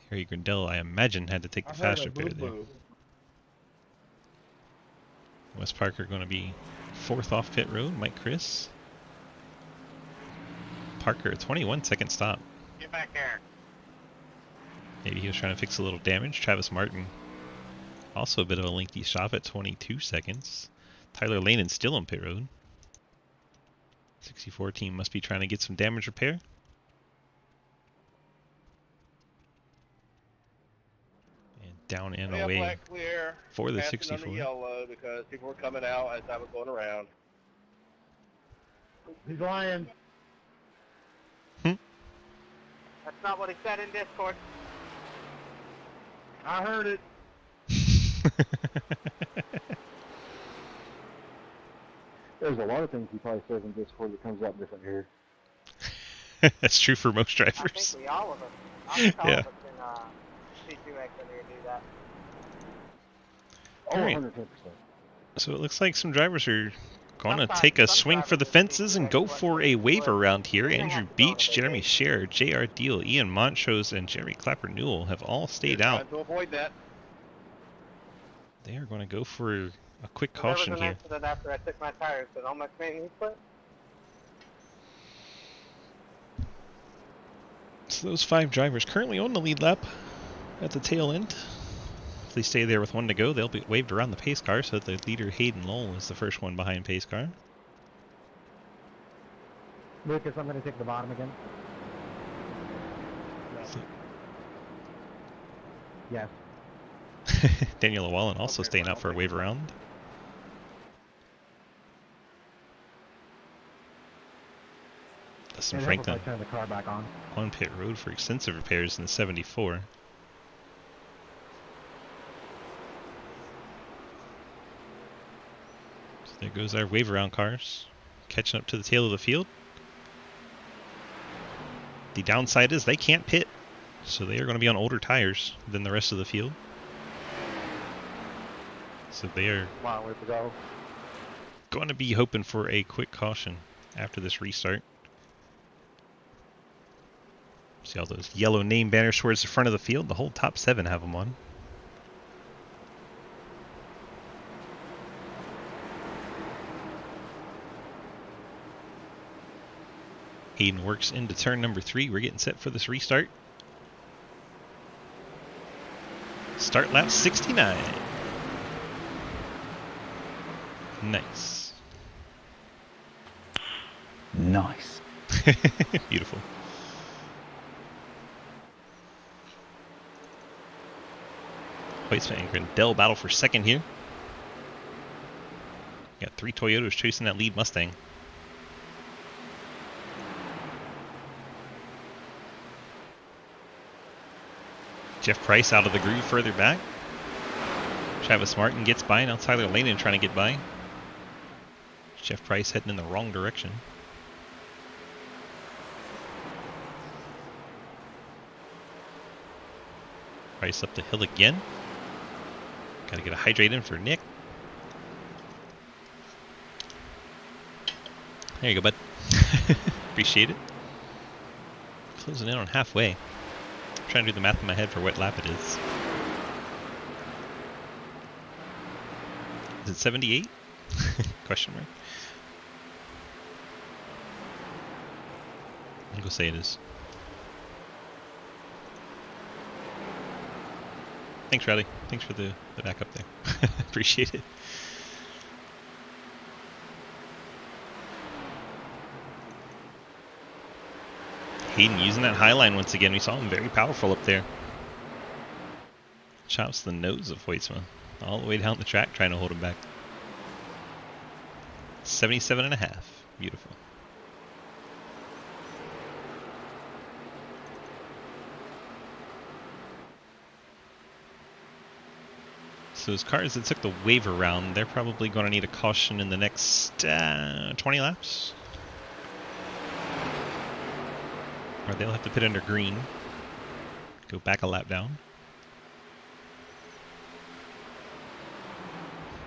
Harry Grindell, I imagine, had to take the fast repair there. Wes Parker going to be 4th off pit road. Mike Chris. Parker, 21-second stop. Get back there. Maybe he was trying to fix a little damage. Travis Martin, also a bit of a lengthy stop at 22 seconds. Tyler Lannon still on pit road. 64 team must be trying to get some damage repair. Down and away Black clear, for the passing 64. under yellow because people were coming out as I was going around. He's lying. That's not what he said in Discord. I heard it. There's a lot of things he probably says in Discord that comes out different here. That's true for most I drivers. think we all of us. I think all Yeah. of us in C2 Xfinity do that. Oh, Alright. 110%. So it looks like some drivers are going to Sometimes- take a some swing for the drivers fences and do go that, for but a wave around here. they Andrew have to go on Beach, a Jeremy vacation. Scher, J.R. Deal, Ian Montrose, and Jeremy Clapper Newell have all stayed You're out. trying to avoid that. They are going to go for a quick There was caution an here. accident after I took my tires, but almost made me quit. So those 5 drivers currently on the lead lap at the tail end. If they stay there with 1 to go, they'll be waved around the pace car, so the leader Hayden Lowell is the first one behind pace car. Lucas, I'm going to take the bottom again. Yes. Daniel Llewellyn also Okay, staying fine, out I'll for a take wave the bottom. around. Dustin And Franklin if I turn the car back on. on pit road for extensive repairs in the 74. So there goes our wave around cars, catching up to the tail of the field. The downside is they can't pit, so they are going to be on older tires than the rest of the field. So they are Long way to go. going to be hoping for a quick caution after this restart. See all those yellow name banners towards the front of the field? The whole top 7 have them on. Hayden works into turn number 3. We're getting set for this restart. Start lap 69. Nice. Nice. Beautiful. Hoytsma and Grindell battle for second here. Got 3 Toyotas chasing that lead Mustang. Jeff Price out of the groove further back. Travis Martin gets by. Now Tyler Lehman trying to get by. Jeff Price heading in the wrong direction. Price up the hill again. Got to get a hydrate in for Nick. There you go, bud. Appreciate it. Closing in on halfway. I'm trying to do the math in my head for what lap it is. Is it 78? Question mark. I'm gonna say it is. Thanks, Riley. Thanks for the backup there. Appreciate it. Hayden using that high line once again. We saw him very powerful up there. Chops the nose of Hoytsma all the way down the track trying to hold him back. 77.5. Beautiful. So those cars that took the waiver round, they're probably going to need a caution in the next 20 laps. Or they'll have to pit under green. Go back a lap down.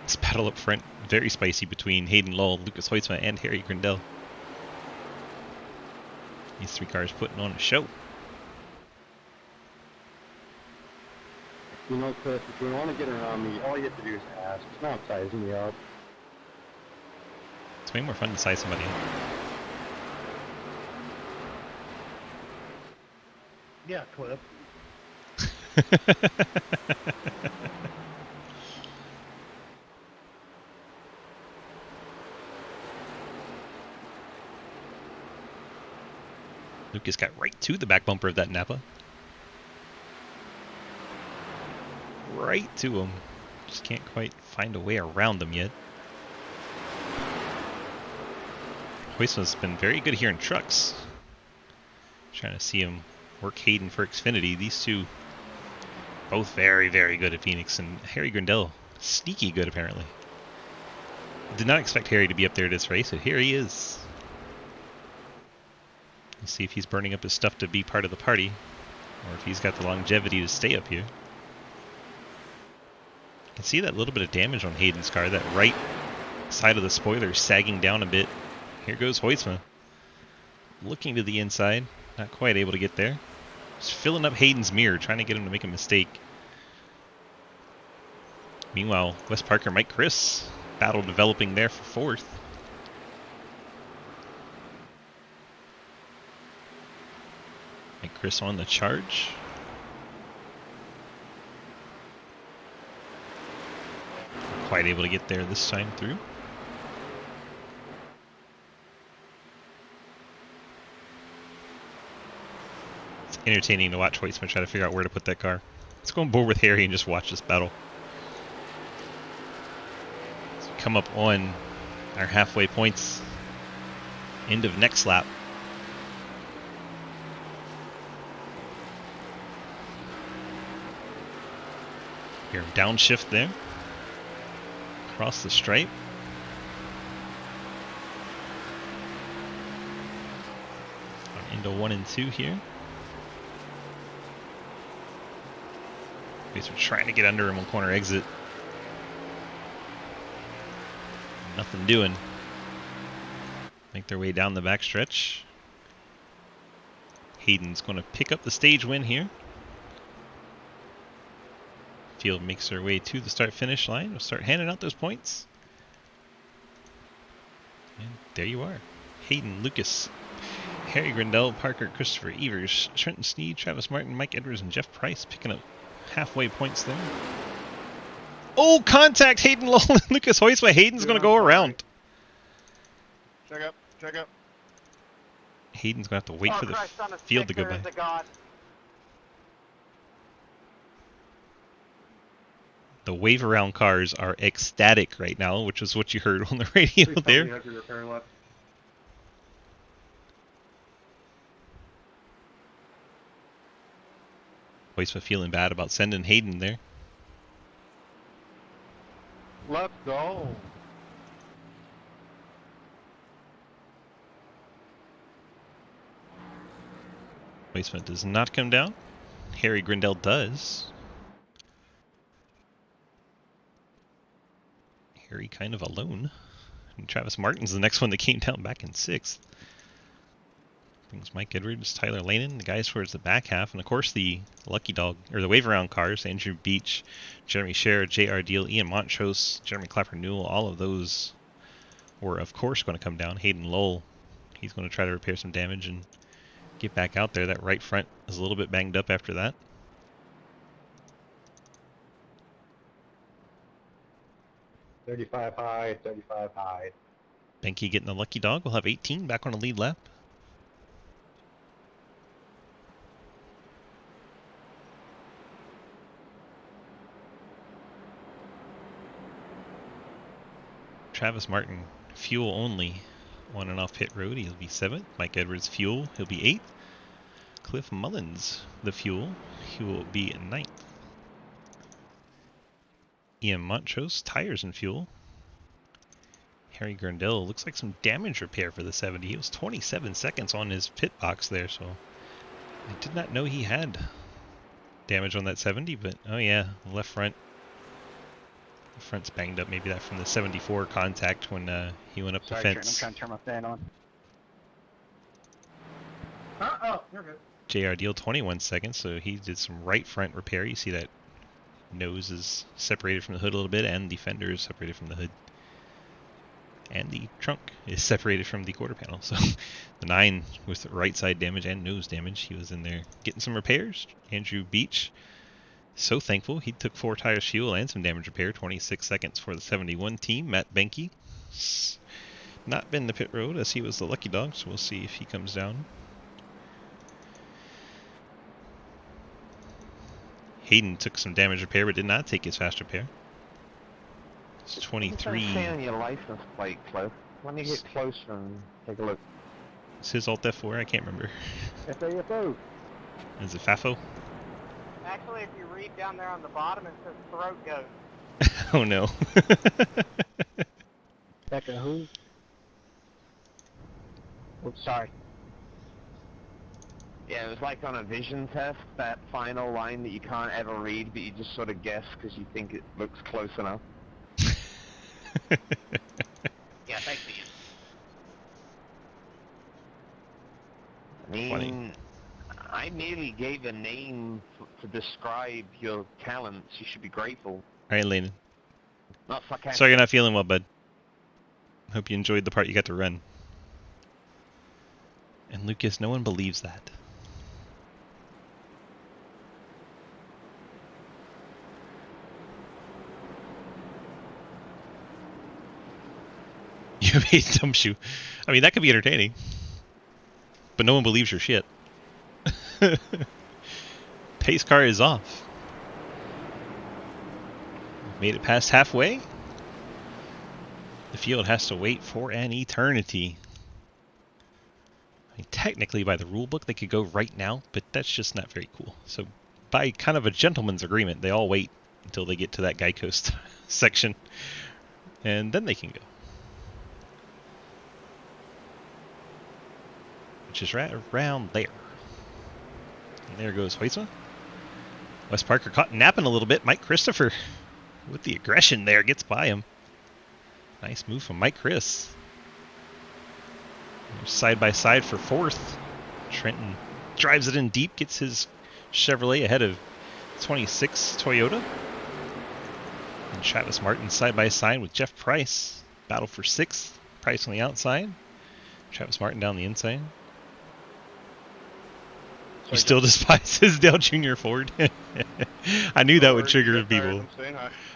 This battle up front, very spicy between Hayden Lowell, Lucas Hoytsma, and Harry Grindell. These 3 cars putting on a show. You know, Cliff, if you want to get around me, all you have to do is ask. It's not sizing me up. It's way more fun to size somebody up. Yeah, Clip. Lucas got right to the back bumper of that Napa. Right to him. Just can't quite find a way around them yet. Hoytsma's been very good here in trucks. Trying to see him work Hayden for Xfinity. These two both very, very good at Phoenix. And Harry Grindell, sneaky good apparently. Did not expect Harry to be up there this race, but here he is. Let's see if he's burning up his stuff to be part of the party, or if he's got the longevity to stay up here. You can see that little bit of damage on Hayden's car, that right side of the spoiler sagging down a bit. Here goes Hoytsma. Looking to the inside, not quite able to get there. Just filling up Hayden's mirror, trying to get him to make a mistake. Meanwhile, Wes Parker, Mike Chris, battle developing there for fourth. Mike Chris on the charge. Quite able to get there this time through. It's entertaining to watch Hoytsma try to figure out where to put that car. Let's go on board with Harry and just watch this battle. So we come up on our halfway points. End of next lap. Here, downshift there. Across the stripe. Into 1 and 2 here. We're trying to get under him on corner exit. Nothing doing. Make their way down the backstretch. Hayden's going to pick up the stage win here. Field makes her way to the start-finish line. We'll start handing out those points. And there you are. Hayden, Lucas, Harry Grindell, Parker, Christopher Evers, Trenton Sneed, Travis Martin, Mike Edwards, and Jeff Price picking up halfway points there. Oh, contact! Hayden Lowell and Lucas Hoisma. Hayden's going to go around. Check up, check up. Hayden's going to have to wait for the Christ, on a field to stick, go by. there is a God. The wave around cars are ecstatic right now, which is what you heard on the radio there. Hoisma feeling bad about sending Hayden there. Let's go. Hoisma does not come down. Harry Grindell does. Harry kind of alone. And Travis Martin's the next one that came down back in 6th. Brings Mike Edwards, Tyler Lanin, the guys towards the back half, and of course the lucky dog, or the wave around cars, Andrew Beach, Jeremy Scherer, J.R. Deal, Ian Montrose, Jeremy Clapper Newell, all of those were of course going to come down. Hayden Lowell, he's going to try to repair some damage and get back out there. That right front is a little bit banged up after that. $35 high, $35 high. Benke getting the lucky dog. We'll have 18 back on a lead lap. Travis Martin, fuel only, on and off pit road. He'll be 7th. Mike Edwards, fuel. He'll be 8th. Cliff Mullins, the fuel. He will be 9th. Ian Montrose, tires and fuel. Harry Grindell, looks like some damage repair for the 70. He was 27 seconds on his pit box there, so I did not know he had damage on that 70, but oh yeah, left front. The front's banged up. Maybe that from the 74 contact when he went up the fence. I'm trying to turn my fan on. Oh, you're good. JR Deal 21 seconds, so he did some right front repair. You see that nose is separated from the hood a little bit, and the fender is separated from the hood. And the trunk is separated from the quarter panel. So the 9 with right side damage and nose damage, he was in there getting some repairs. Andrew Beach, so thankful. He took 4 tires fuel and some damage repair. 26 seconds for the 71 team. Matt Benke, not been the pit road as he was the lucky dog, so we'll see if he comes down. Hayden took some damage repair but did not take his fast repair. It's 23. It's on your license plate, Cliff. Let me get closer and take a look. Is his Alt F4? I can't remember. FAFO. Is it FAFO? Actually, if you read down there on the bottom, it says throat goat. Oh no. Becca, who? Oops, sorry. Yeah, it was like on a vision test, that final line that you can't ever read, but you just sort of guess because you think it looks close enough. Yeah, thanks again. I mean, Funny. I merely gave a name to describe your talents. You should be grateful. Alright, Landon. Not sarcastic. Sorry you're not feeling well, bud. Hope you enjoyed the part you got to run. And Lucas, no one believes that. You made some shoe. I mean, that could be entertaining. But no one believes your shit. Pace car is off. Made it past halfway. The field has to wait for an eternity. I mean, technically, by the rule book, they could go right now, but that's just not very cool. So, by kind of a gentleman's agreement, they all wait until they get to that Geico section, and then they can go. Which is right around there. And there goes Hoisma. Wes Parker caught napping a little bit. Mike Christopher, with the aggression there, gets by him. Nice move from Mike Chris. Side by side for 4th. Trenton drives it in deep, gets his Chevrolet ahead of 26 Toyota. And Travis Martin side by side with Jeff Price. Battle for 6th. Price on the outside. Travis Martin down the inside. You still despise his Dale Jr. Ford? I knew that would trigger people.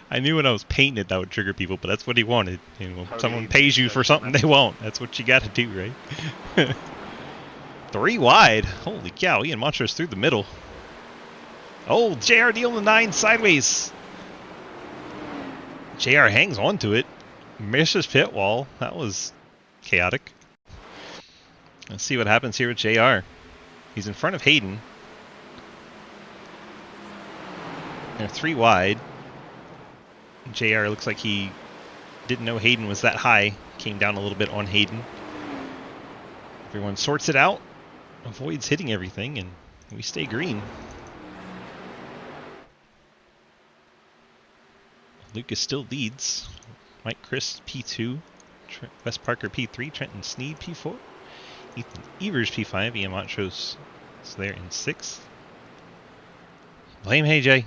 I knew when I was painting it that would trigger people, but that's what he wanted. You know, someone pays you for something they won't. That's what you got to do, right? 3 wide. Holy cow! Ian Montrose through the middle. Oh, JR dealing the 9 sideways. JR hangs onto it. Misses pit wall. That was chaotic. Let's see what happens here with JR. He's in front of Hayden. They're 3 wide. JR looks like he didn't know Hayden was that high. Came down a little bit on Hayden. Everyone sorts it out. Avoids hitting everything, and we stay green. Lucas still leads. Mike Chris P2. Wes Parker P3. Trenton Sneed P4. Ethan Evers P5. Ian Montrose is there in 6th. Blame Hey Jay.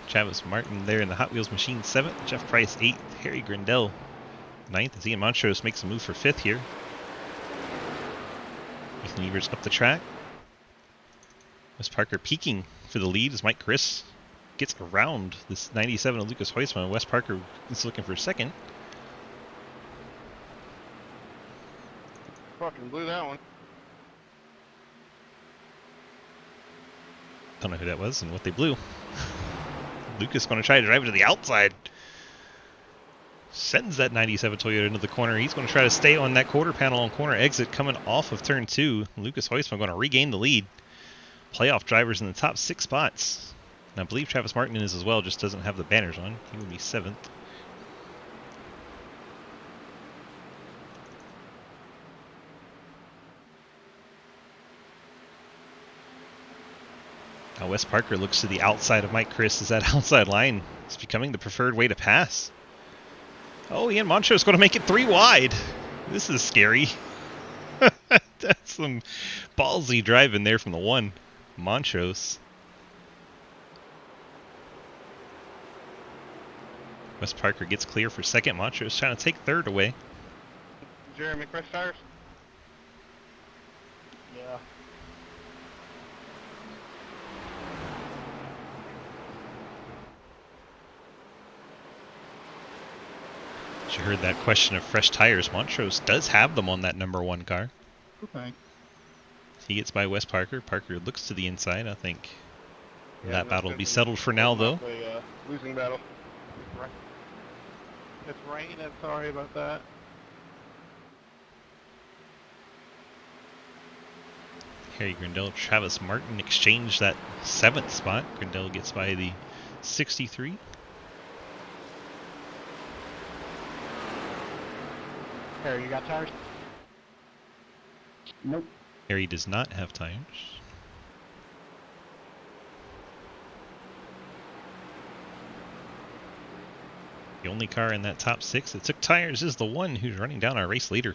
Travis Martin there in the Hot Wheels machine 7th. Jeff Price 8th. Harry Grindell 9th as Ian Montrose makes a move for 5th here. Ethan Evers up the track. Wes Parker peaking for the lead as Mike Chris gets around this 97 of Lucas Heusman. Wes Parker is looking for 2nd. Fucking blew that one. Don't know who that was and what they blew. Lucas going to try to drive it to the outside. Sends that 97 Toyota into the corner. He's going to try to stay on that quarter panel on corner exit coming off of turn 2. Lucas Heusman going to regain the lead. Playoff drivers in the top 6 spots. And I believe Travis Martin is as well, just doesn't have the banners on. He would be 7th. Now Wes Parker looks to the outside of Mike Chris as that outside line is becoming the preferred way to pass. Oh, Ian Montrose going to make it 3 wide. This is scary. That's some ballsy driving there from the 1. Montrose. Wes Parker gets clear for 2nd. Montrose trying to take 3rd away. Jeremy, fresh tires? Yeah. You heard that question of fresh tires. Montrose does have them on that number 1 car. Okay. He gets by Wes Parker. Parker looks to the inside. I think Yeah, that battle will be settled for now, though. A losing battle. It's raining. Sorry about that. Harry Grindell, Travis Martin exchange that 7th spot. Grindell gets by the 63. Harry, you got tires? Nope. Harry does not have tires. The only car in that top 6 that took tires is the one who's running down our race leader,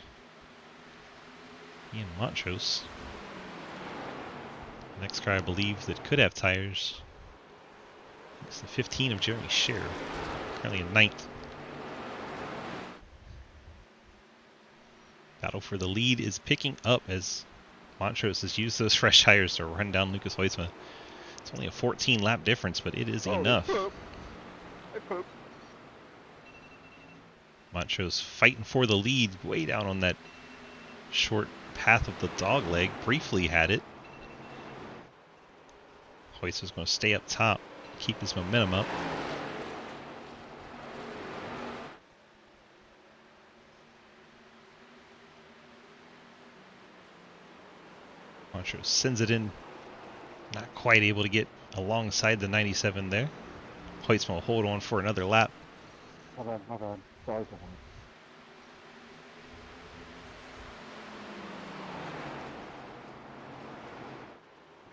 Ian Montrose. Next car I believe that could have tires is the 15 of Jeremy Scher, currently in 9th. Battle for the lead is picking up as Montrose has used those fresh tires to run down Lucas Heusma. It's only a 14 lap difference, but it is enough. They poop. Montrose fighting for the lead way down on that short path of the dog leg. Briefly had it. Heusma's going to stay up top, keep his momentum up. Montrose sends it in. Not quite able to get alongside the 97 there. Heusma will hold on for another lap. My bad. Sorry for that.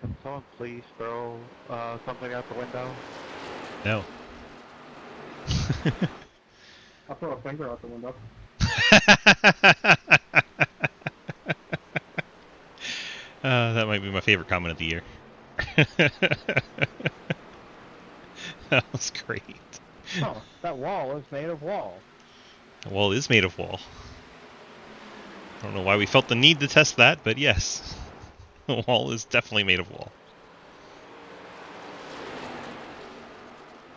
Can someone please throw something out the window? No. I'll throw a finger out the window. That might be my favorite comment of the year. That was great. Oh, that wall is made of wall. The wall is made of wall. I don't know why we felt the need to test that, but yes. The wall is definitely made of wall.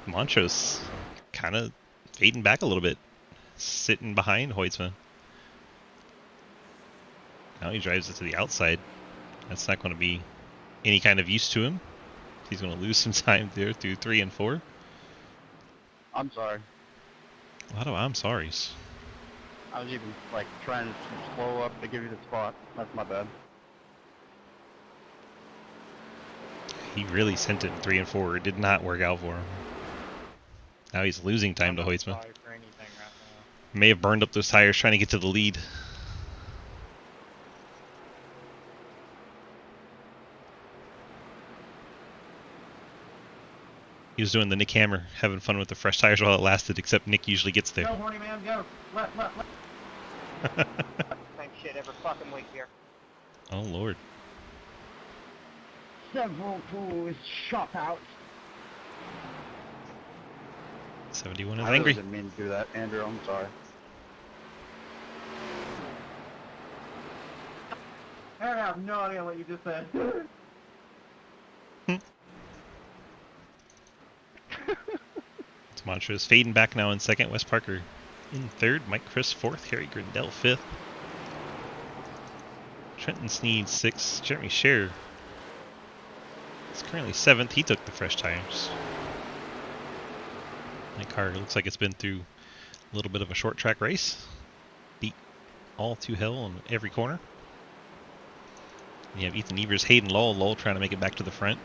Montrose kind of fading back a little bit. Sitting behind Hoytsma. Now he drives it to the outside. That's not going to be any kind of use to him. He's going to lose some time there through 3 and 4. I'm sorry. A lot of I'm sorries. I was even like trying to slow up to give you the spot. That's my bad. He really sent it in 3 and 4. It did not work out for him. Now he's losing time to Hoytsma. May have burned up those tires trying to get to the lead. He was doing the Nick Hammer, having fun with the fresh tires while it lasted, except Nick usually gets there. Go, horny man, go. Left. Same shit every fucking week here. Oh, Lord. Several tools shot out. 71 is I really angry. didn't mean to do that, Andrew. I'm sorry. I have no idea what you just said. Mantra is fading back now in second. Wes Parker in third. Mike Chris fourth. Harry Grindell fifth. Trenton Sneed sixth. Jeremy Scherer is currently seventh. He took the fresh tires. My car looks like it's been through a little bit of a short track race. Beat all to hell on every corner. You have Ethan Evers, Hayden Lowell. Lowell trying to make it back to the front.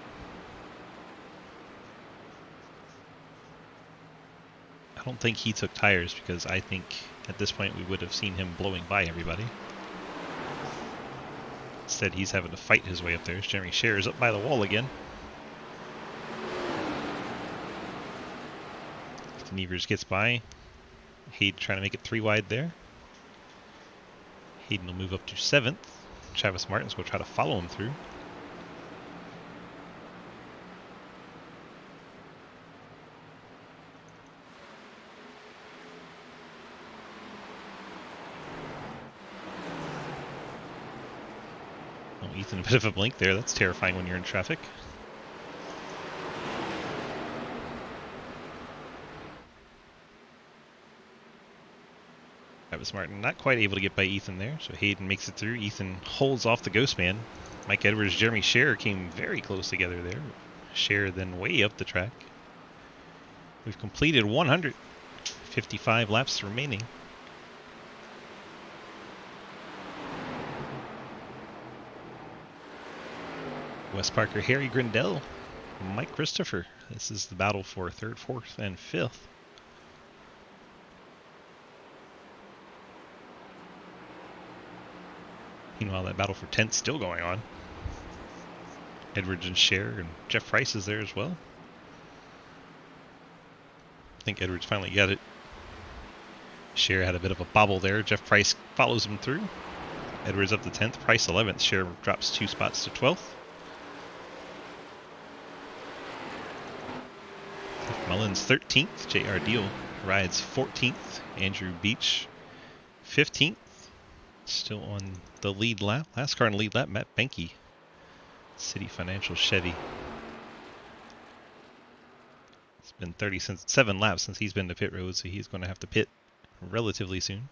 I don't think he took tires because I think at this point we would have seen him blowing by everybody. Instead, he's having to fight his way up there. Jeremy Scherer is up by the wall again. Ethan Evers gets by. Hayden trying to make it 3 wide there. Hayden will move up to 7th. Travis Martins will try to follow him through. Oh, Ethan, a bit of a blink there. That's terrifying when you're in traffic. Travis Martin not quite able to get by Ethan there, so Hayden makes it through. Ethan holds off the Ghost Man. Mike Edwards, Jeremy Scherer came very close together there. Scherer then way up the track. We've completed 155 laps remaining. Wes Parker, Harry Grindell, Mike Christopher. This is the battle for 3rd, 4th, and 5th. Meanwhile, that battle for 10th still going on. Edwards and Scherer, and Jeff Price is there as well. I think Edwards finally got it. Scherer had a bit of a bobble there. Jeff Price follows him through. Edwards up to 10th, Price 11th. Scherer drops 2 spots to 12th. Mullins 13th. J.R. Deal rides 14th. Andrew Beach 15th. Still on the lead lap. Last car in the lead lap, Matt Benke. City Financial Chevy. It's been 37 laps since he's been to pit road, so he's going to have to pit relatively soon.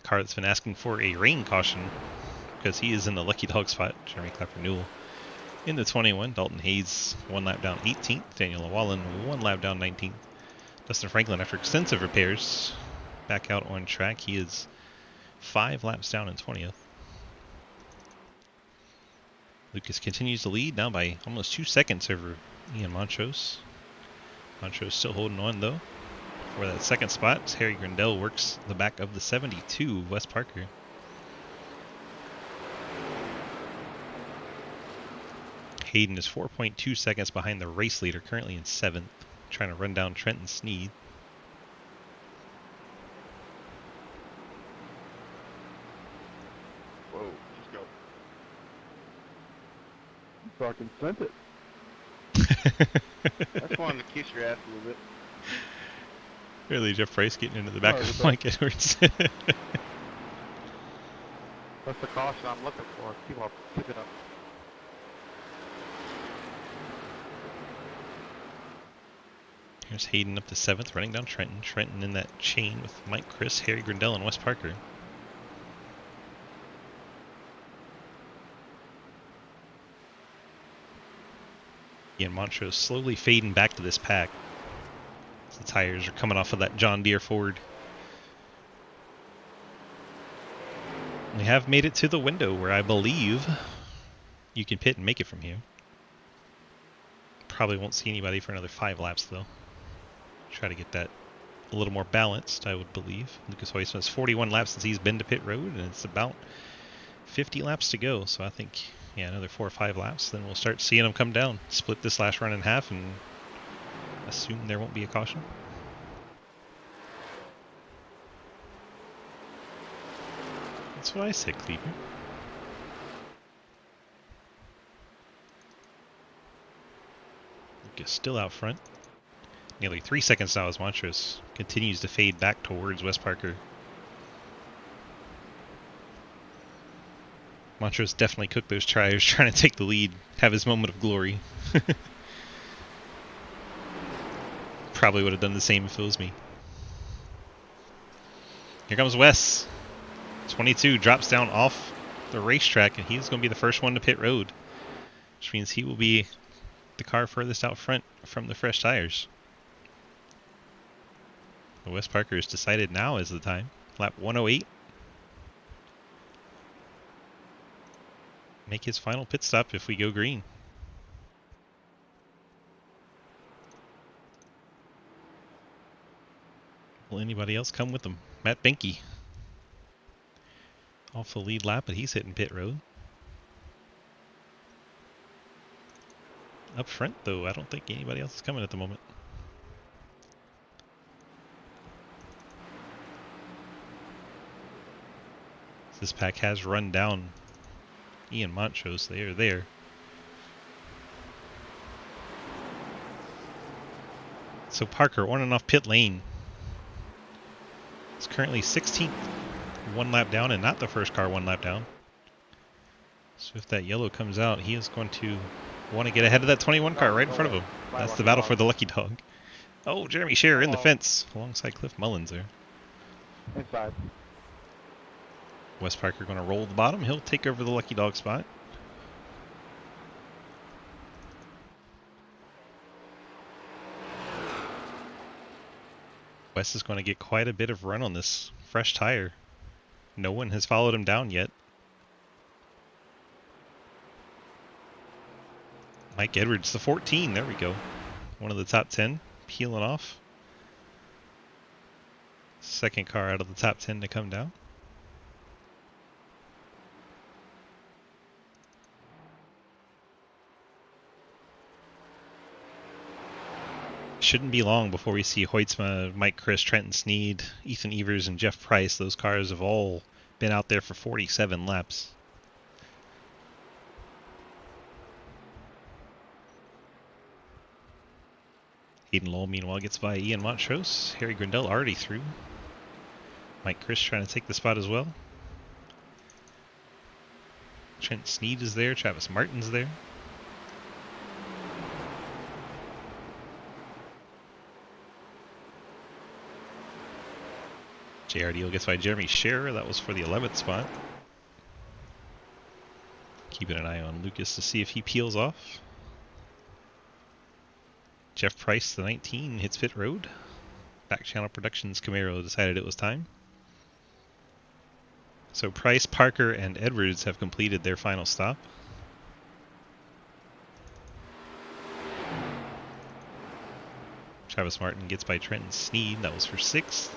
The car that's been asking for a rain caution because he is in the lucky dog spot. Jeremy Clapper Newell in the 21. Dalton Hayes 1 lap down 18th. Daniel Llewellyn 1 lap down 19th. Dustin Franklin, after extensive repairs, back out on track. He is 5 laps down in 20th. Lucas continues to lead now by almost 2 seconds over Ian Montrose. Montrose still holding on though for that second spot. Harry Grindell works the back of the 72, Wes Parker. Hayden is 4.2 seconds behind the race leader, currently in 7th, trying to run down Trenton Sneed. Whoa, just go. Fucking sent it. I just wanted to kiss your ass a little bit. Really, Jeff Price getting into the back Oh, of good Mike Edwards. That's the caution I'm looking for. Keep it up. Here's Hayden up to 7th, running down Trenton. Trenton in that chain with Mike Chris, Harry Grindell, and Wes Parker. Ian Montrose slowly fading back to this pack. The tires are coming off of that John Deere Ford. We have made it to the window where I believe you can pit and make it from here. Probably won't see anybody for another 5 laps though. Try to get that a little more balanced, I would believe. Lucas Hoyson has 41 laps since he's been to pit road, and it's about 50 laps to go. So I think, yeah, another 4 or 5 laps, then we'll start seeing them come down. Split this last run in half and assume there won't be a caution. That's what I said, Cleaver. Lucas still out front. Nearly 3 seconds now as Montrose continues to fade back towards Wes Parker. Montrose definitely cooked those tires trying to take the lead, have his moment of glory. Probably would have done the same if it was me. Here comes Wes. 22 drops down off the racetrack, and he's going to be the first one to pit road, which means he will be the car furthest out front from the fresh tires. Wes Parker has decided now is the time. Lap 108. Make his final pit stop if we go green. Will anybody else come with them? Matt Benke. Off the lead lap, but he's hitting pit road. Up front, though, I don't think anybody else is coming at the moment. This pack has run down Ian Montrose. They are there. So Parker on and off pit lane. It's currently 16th, 1 lap down, and not the first car 1 lap down. So if that yellow comes out, he is going to want to get ahead of that 21 car right in front of him. That's the battle for the lucky dog. Oh, Jeremy Scherer in the fence alongside Cliff Mullins there. Inside. Wes Parker going to roll the bottom. He'll take over the lucky dog spot. Wes is going to get quite a bit of run on this fresh tire. No one has followed him down yet. Mike Edwards, the 14. There we go. One of the top 10, peeling off. Second car out of the top 10 to come down. Shouldn't be long before we see Hoytsma, Mike Chris, Trenton Sneed, Ethan Evers, and Jeff Price. Those cars have all been out there for 47 laps. Hayden Lowell, meanwhile, gets by Ian Montrose. Harry Grindell already through. Mike Chris trying to take the spot as well. Trent Sneed is there. Travis Martin's there. JRDO gets by Jeremy Scherer. That was for the 11th spot. Keeping an eye on Lucas to see if he peels off. Jeff Price, the 19, hits pit road. Back Channel Productions Camaro decided it was time. So Price, Parker, and Edwards have completed their final stop. Travis Martin gets by Trenton Sneed. That was for 6th.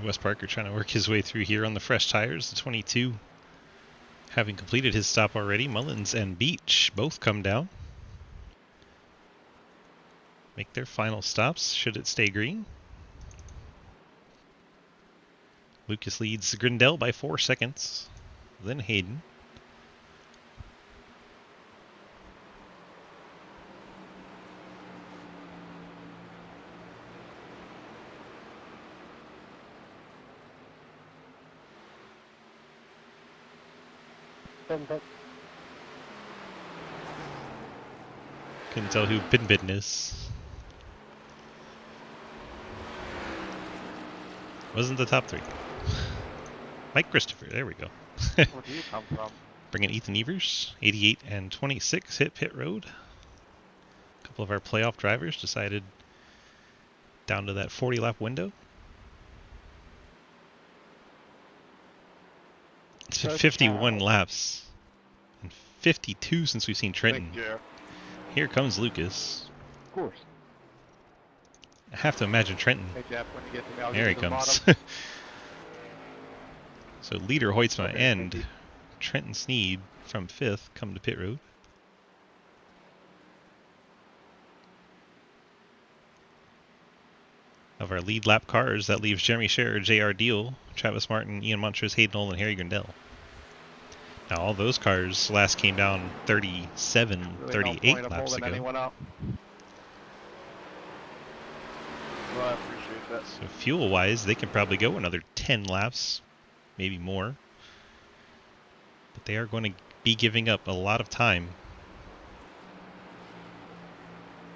Wes Parker trying to work his way through here on the fresh tires. The 22 having completed his stop already. Mullins and Beach both come down. make their final stops should it stay green. Lucas leads Grindel by 4 seconds, then Hayden. Couldn't tell who Bin is. Wasn't the top 3. Mike Christopher, there we go. Where do you come from? Bringing Ethan Evers, 88 and 26, hit pit road. A couple of our playoff drivers decided down to that 40 lap window. It's been 51 laps and 52 since we've seen Trenton. Thank you. Here comes Lucas. Of course. I have to imagine Trenton. Hey Jeff, when you get to me, I'll There he get to the comes. bottom. So leader Hoytsma Okay, and thank you. Trenton Sneed from 5th come to pit road. Of our lead lap cars, that leaves Jeremy Scherer, J.R. Deal, Travis Martin, Ian Montrose, Hayden Knoll, and Harry Grindel. Now all those cars last came down 37, Really 38 no point of laps holding ago. anyone up. Well, I appreciate that. So fuel-wise, they can probably go another 10 laps, maybe more. But they are going to be giving up a lot of time.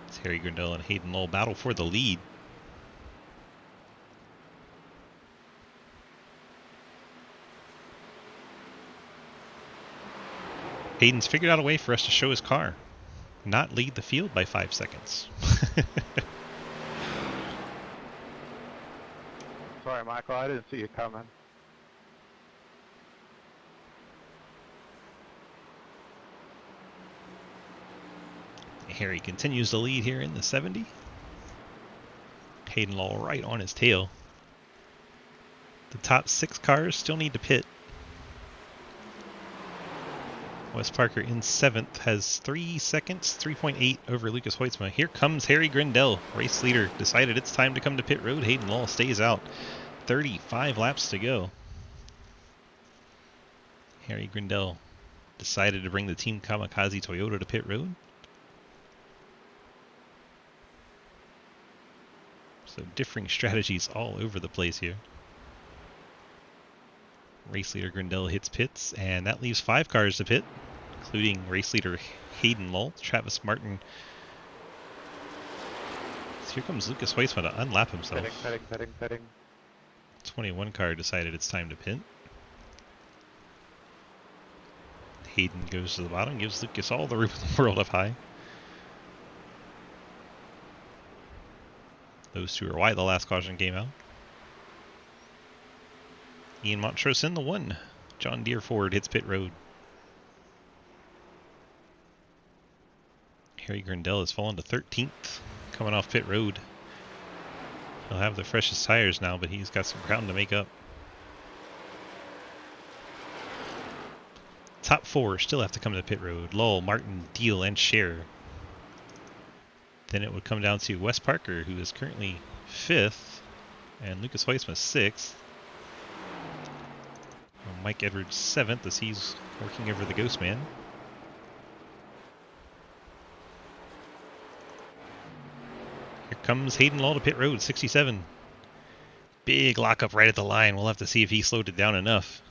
It's Harry Grindel and Hayden Knoll battle for the lead. Hayden's figured out a way for us to show his car, not lead the field by 5 seconds. Sorry, Michael, I didn't see you coming. Harry continues to lead here in the 70. Hayden Knoll right on his tail. The top 6 cars still need to pit. Wes Parker in 7th has 3 seconds, 3.8 over Lucas Hoytsma. Here comes Harry Grindel, race leader. Decided it's time to come to pit road. Hayden Knoll stays out. 35 laps to go. Harry Grindel decided to bring the Team Kamikaze Toyota to pit road. So differing strategies all over the place here. Race leader Grindel hits pits, and that leaves 5 cars to pit, including race leader Hayden Knoll, Travis Martin. So here comes Lucas Hoytsma to unlap himself. Petting. 21 car decided it's time to pit. Hayden goes to the bottom, gives Lucas all the room in the world up high. Those two are why the last caution came out. Ian Montrose in the 1. John Deere Ford hits pit road. Harry Grindel has fallen to 13th, coming off pit road. He'll have the freshest tires now, but he's got some ground to make up. Top 4 still have to come to pit road. Lull, Martin, Deal, and Scherer. Then it would come down to Wes Parker, who is currently 5th, and Lucas Hoytsma 6th. Mike Edwards 7th as he's working over the Ghost Man. Here comes Hayden Knoll to pit road, 67. Big lockup right at the line. We'll have to see if he slowed it down enough.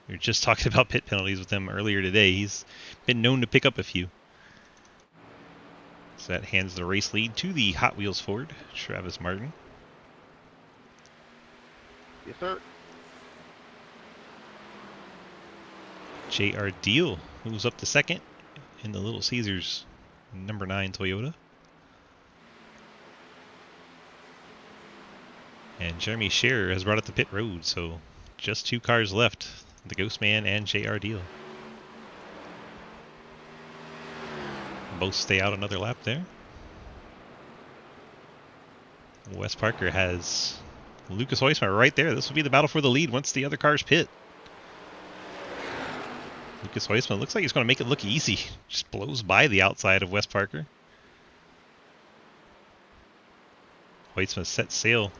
We were just talking about pit penalties with him earlier today. He's been known to pick up a few. So that hands the race lead to the Hot Wheels Ford, Travis Martin. Yes, sir. J.R. Deal moves up to 2nd in the Little Caesars number 9 Toyota. And Jeremy Scherer has brought up the pit road, so just 2 cars left, the Ghost Man and J.R. Deal. Both stay out another lap there. Wes Parker has Lucas Hoytsma right there. This will be the battle for the lead once the other cars pit. Lucas Hoytsma looks like he's going to make it look easy. Just blows by the outside of Wes Parker. Hoytsma set sail.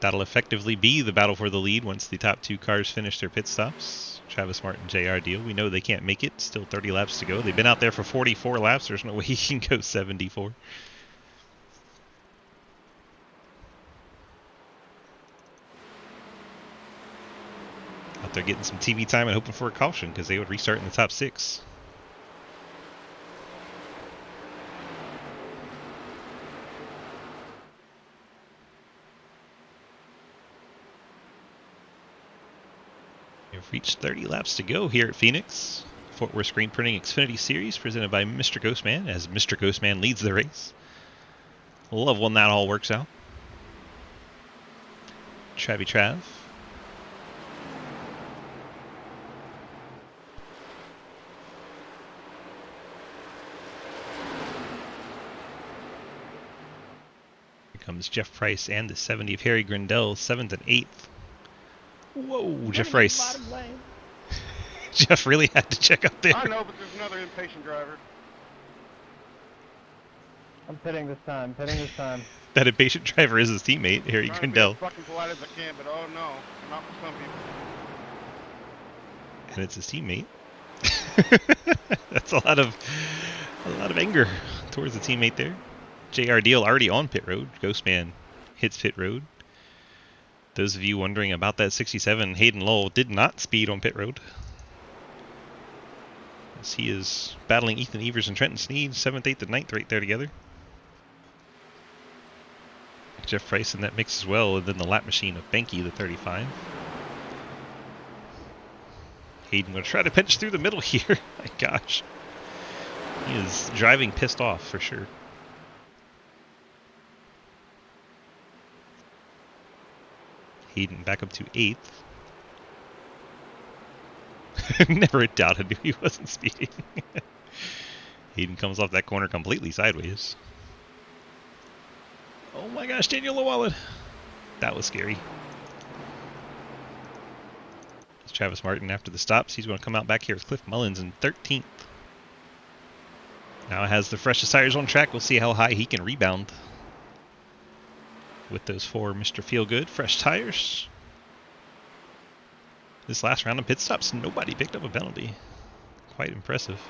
That'll effectively be the battle for the lead once the top two cars finish their pit stops. Travis Martin, JR Deal. We know they can't make it. Still 30 laps to go. They've been out there for 44 laps. There's no way he can go 74. Out there getting some TV time and hoping for a caution because they would restart in the top 6. We've reached 30 laps to go here at Phoenix. Fort Worth Screen Printing Xfinity Series presented by Mr. Ghostman as Mr. Ghostman leads the race. Love when that all works out. Travy Trav. Here comes Jeff Price and the 70 of Harry Grindell, 7th and 8th. Whoa, Jeff Price. Jeff really had to check up there. I know, but there's another impatient driver. I'm pitting this time. Pitting this time. That impatient driver is his teammate, Harry Trying to be Grindell. as fucking polite as I can, but oh no, not for some people. And it's his teammate. That's a lot of anger towards the teammate there. JR Deal already on pit road. Ghostman hits pit road. Those of you wondering about that 67, Hayden Lowell did not speed on pit road. As he is battling Ethan Evers and Trenton Sneed, 7th, 8th, and 9th right there together. Jeff Price in that mix as well, and then the lap machine of Benke, the 35. Hayden going to try to pinch through the middle here. My gosh. He is driving pissed off for sure. Hayden back up to 8th. Never doubted he wasn't speeding. Hayden comes off that corner completely sideways. Oh my gosh, Daniel Llewellyn. That was scary. It's Travis Martin after the stops. He's going to come out back here with Cliff Mullins in 13th. Now has the freshest tires on track. We'll see how high he can rebound with those 4 Mr. Feelgood fresh tires. This last round of pit stops, nobody picked up a penalty. Quite impressive.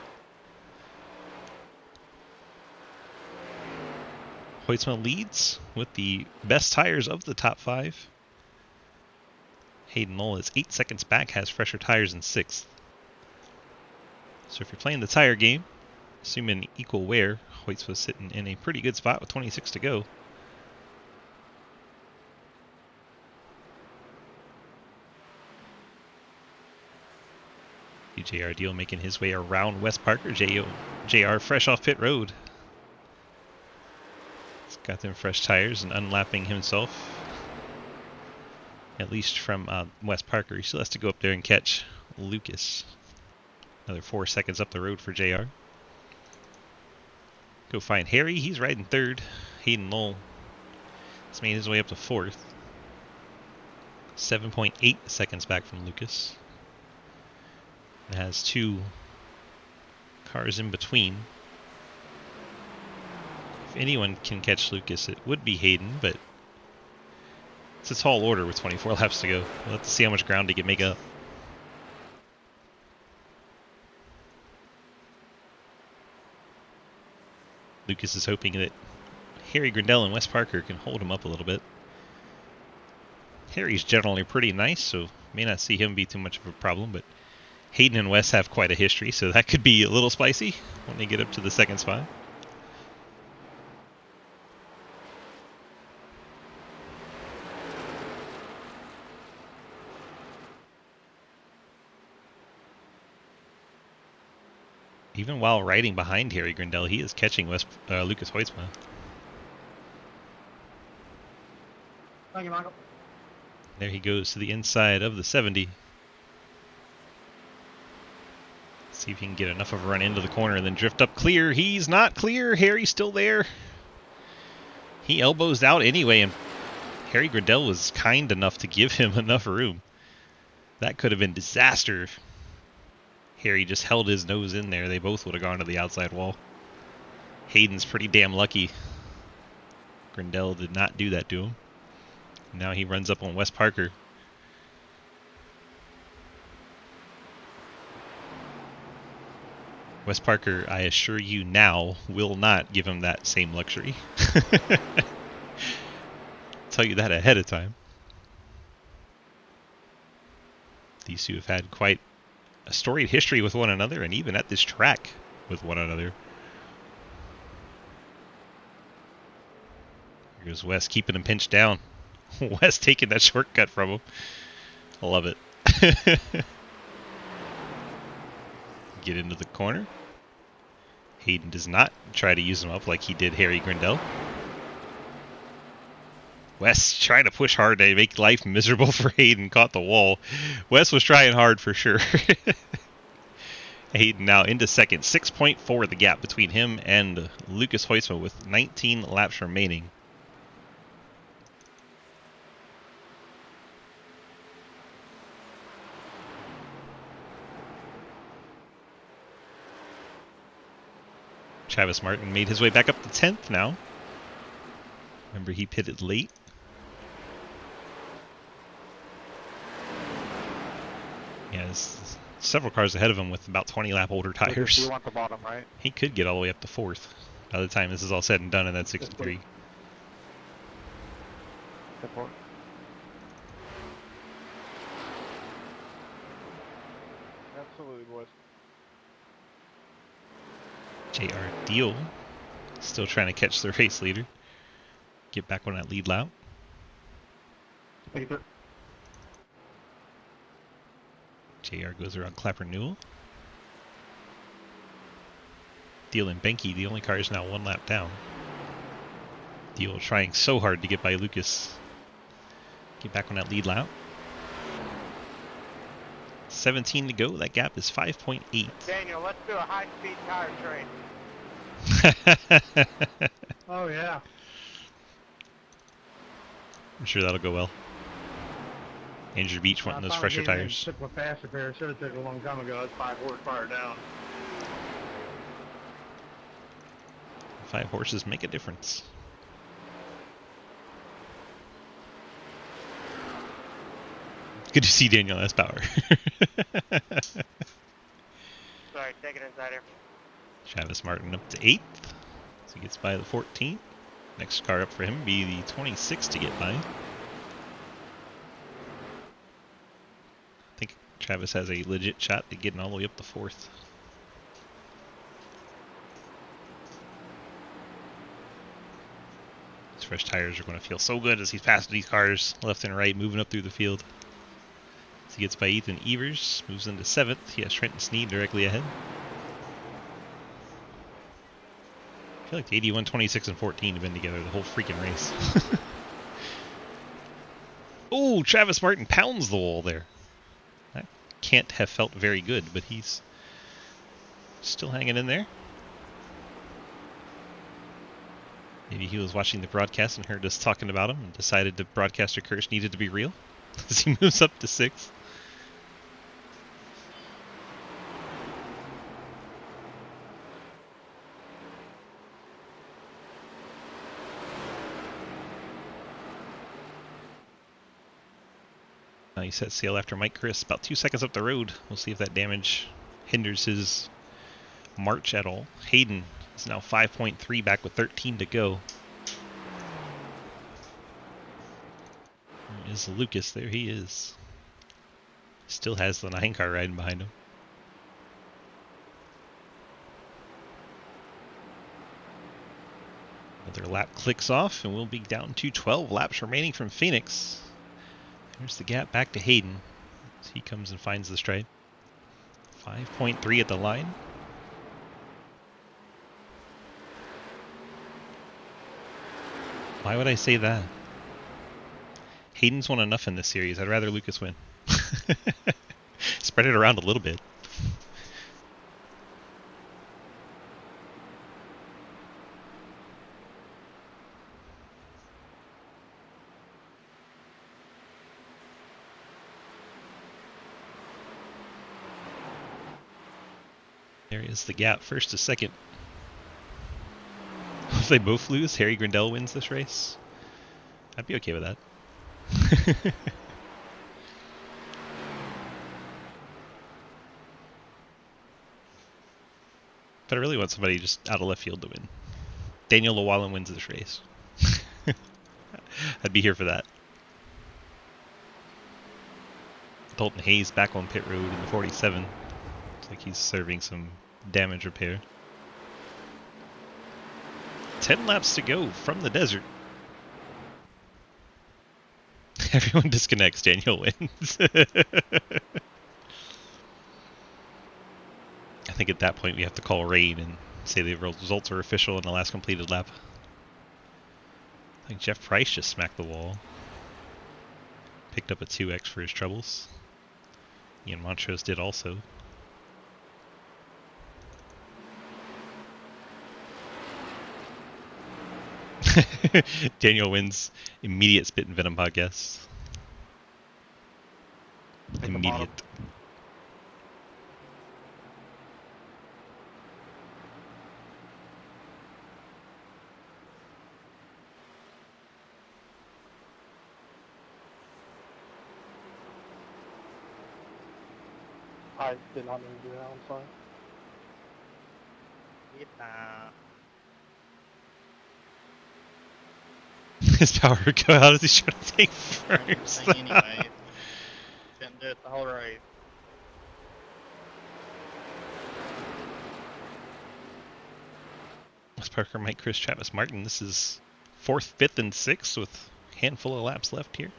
Hoytsma leads with the best tires of the top 5. Hayden Lowell is 8 seconds back, has fresher tires in 6th. So if you're playing the tire game, assuming equal wear, Hoytsma's sitting in a pretty good spot with 26 to go. JR Deal making his way around Wes Parker. JR fresh off pit road. He's got them fresh tires and unlapping himself. At least from Wes Parker. He still has to go up there and catch Lucas. Another 4 seconds up the road for JR. Go find Harry. He's riding 3rd. Hayden Lowell has made his way up to 4th. 7.8 seconds back from Lucas. It has 2 cars in between. If anyone can catch Lucas, it would be Hayden, but it's a tall order with 24 laps to go. We'll have to see how much ground he can make up. Lucas is hoping that Harry Grindell and Wes Parker can hold him up a little bit. Harry's generally pretty nice, so may not see him be too much of a problem, but Hayden and Wes have quite a history, so that could be a little spicy when they get up to the 2nd spot. Even while riding behind Harry Grindell, he is catching Lucas Hoytsma. Thank you, Michael. There he goes to the inside of the 70. See if he can get enough of a run into the corner and then drift up clear. He's not clear. Harry's still there. He elbows out anyway, and Harry Grindell was kind enough to give him enough room. That could have been disaster. Harry just held his nose in there. They both would have gone to the outside wall. Hayden's pretty damn lucky. Grindel did not do that to him. Now he runs up on Wes Parker. Wes Parker, I assure you now, will not give him that same luxury. Tell you that ahead of time. These two have had quite a storied history with one another, and even at this track with one another. Here goes Wes, keeping him pinched down. Wes taking that shortcut from him. I love it. Get into the corner. Hayden does not try to use him up like he did Harry Grindel. Wes trying to push hard to make life miserable for Hayden. Caught the wall. Wes was trying hard for sure. Hayden now into second. 6.4 the gap between him and Lucas Hoysma with 19 laps remaining. Travis Martin made his way back up to 10th now. Remember, he pitted late. He has several cars ahead of him with about 20 lap older tires. You want the bottom, right? He could get all the way up to 4th by the time this is all said and done in that 63. Good point. Absolutely, boys. JR Deal still trying to catch the race leader. Get back on that lead lap. JR goes around Clapper Newell. Deal and Benke, the only cars now one lap down. Deal trying so hard to get by Lucas. Get back on that lead lap. 17 to go. That gap is 5.8. Daniel, let's do a high-speed tire train. Oh, yeah. I'm sure that'll go well. Andrew Beach wanting those fresher tires. Took my faster pair. Should have took it a long time ago. It's 5 horsepower down. 5 horses make a difference. Good to see Daniel S. Power. Sorry, take it inside here. Travis Martin up to 8th. So he gets by the 14th. Next car up for him be the 26th to get by. I think Travis has a legit shot at getting all the way up to 4th. His fresh tires are going to feel so good as he's passing these cars left and right, moving up through the field. So he gets by Ethan Evers, moves into 7th. He has Trenton Sneed directly ahead. I feel like the 81, 26, and 14 have been together the whole freaking race. Oh, Travis Martin pounds the wall there. That can't have felt very good, but he's still hanging in there. Maybe he was watching the broadcast and heard us talking about him and decided the broadcaster curse needed to be real as he moves up to 6th. He set sail after Mike Chris, about 2 seconds up the road. We'll see if that damage hinders his march at all. Hayden is now 5.3 back with 13 to go. There is Lucas. There he is. Still has the 9 car riding behind him. Another lap clicks off, and we'll be down to 12 laps remaining from Phoenix. There's the gap back to Hayden as he comes and finds the stripe. 5.3 at the line. Why would I say that? Hayden's won enough in this series. I'd rather Lucas win. Spread it around a little bit. There is the gap, first to second. If they both lose, Harry Grindell wins this race. I'd be okay with that. But I really want somebody just out of left field to win. Daniel Llewellyn wins this race. I'd be here for that. Dalton Hayes back on pit road in the 47. Looks like he's serving some damage repair. 10 laps to go from the desert. Everyone disconnects. Daniel wins. I think at that point we have to call rain and say the results are official in the last completed lap. I think Jeff Price just smacked the wall. Picked up a 2x for his troubles. Ian Montrose did also. Daniel wins immediate spit and venom podcast. Immediate. I did not mean to do that, I'm sorry. His power would go out as he's trying to take first. Anyway, didn't do it the whole race. Wes Parker, Mike Chris, Travis Martin. This is 4th, 5th, and 6th with a handful of laps left here.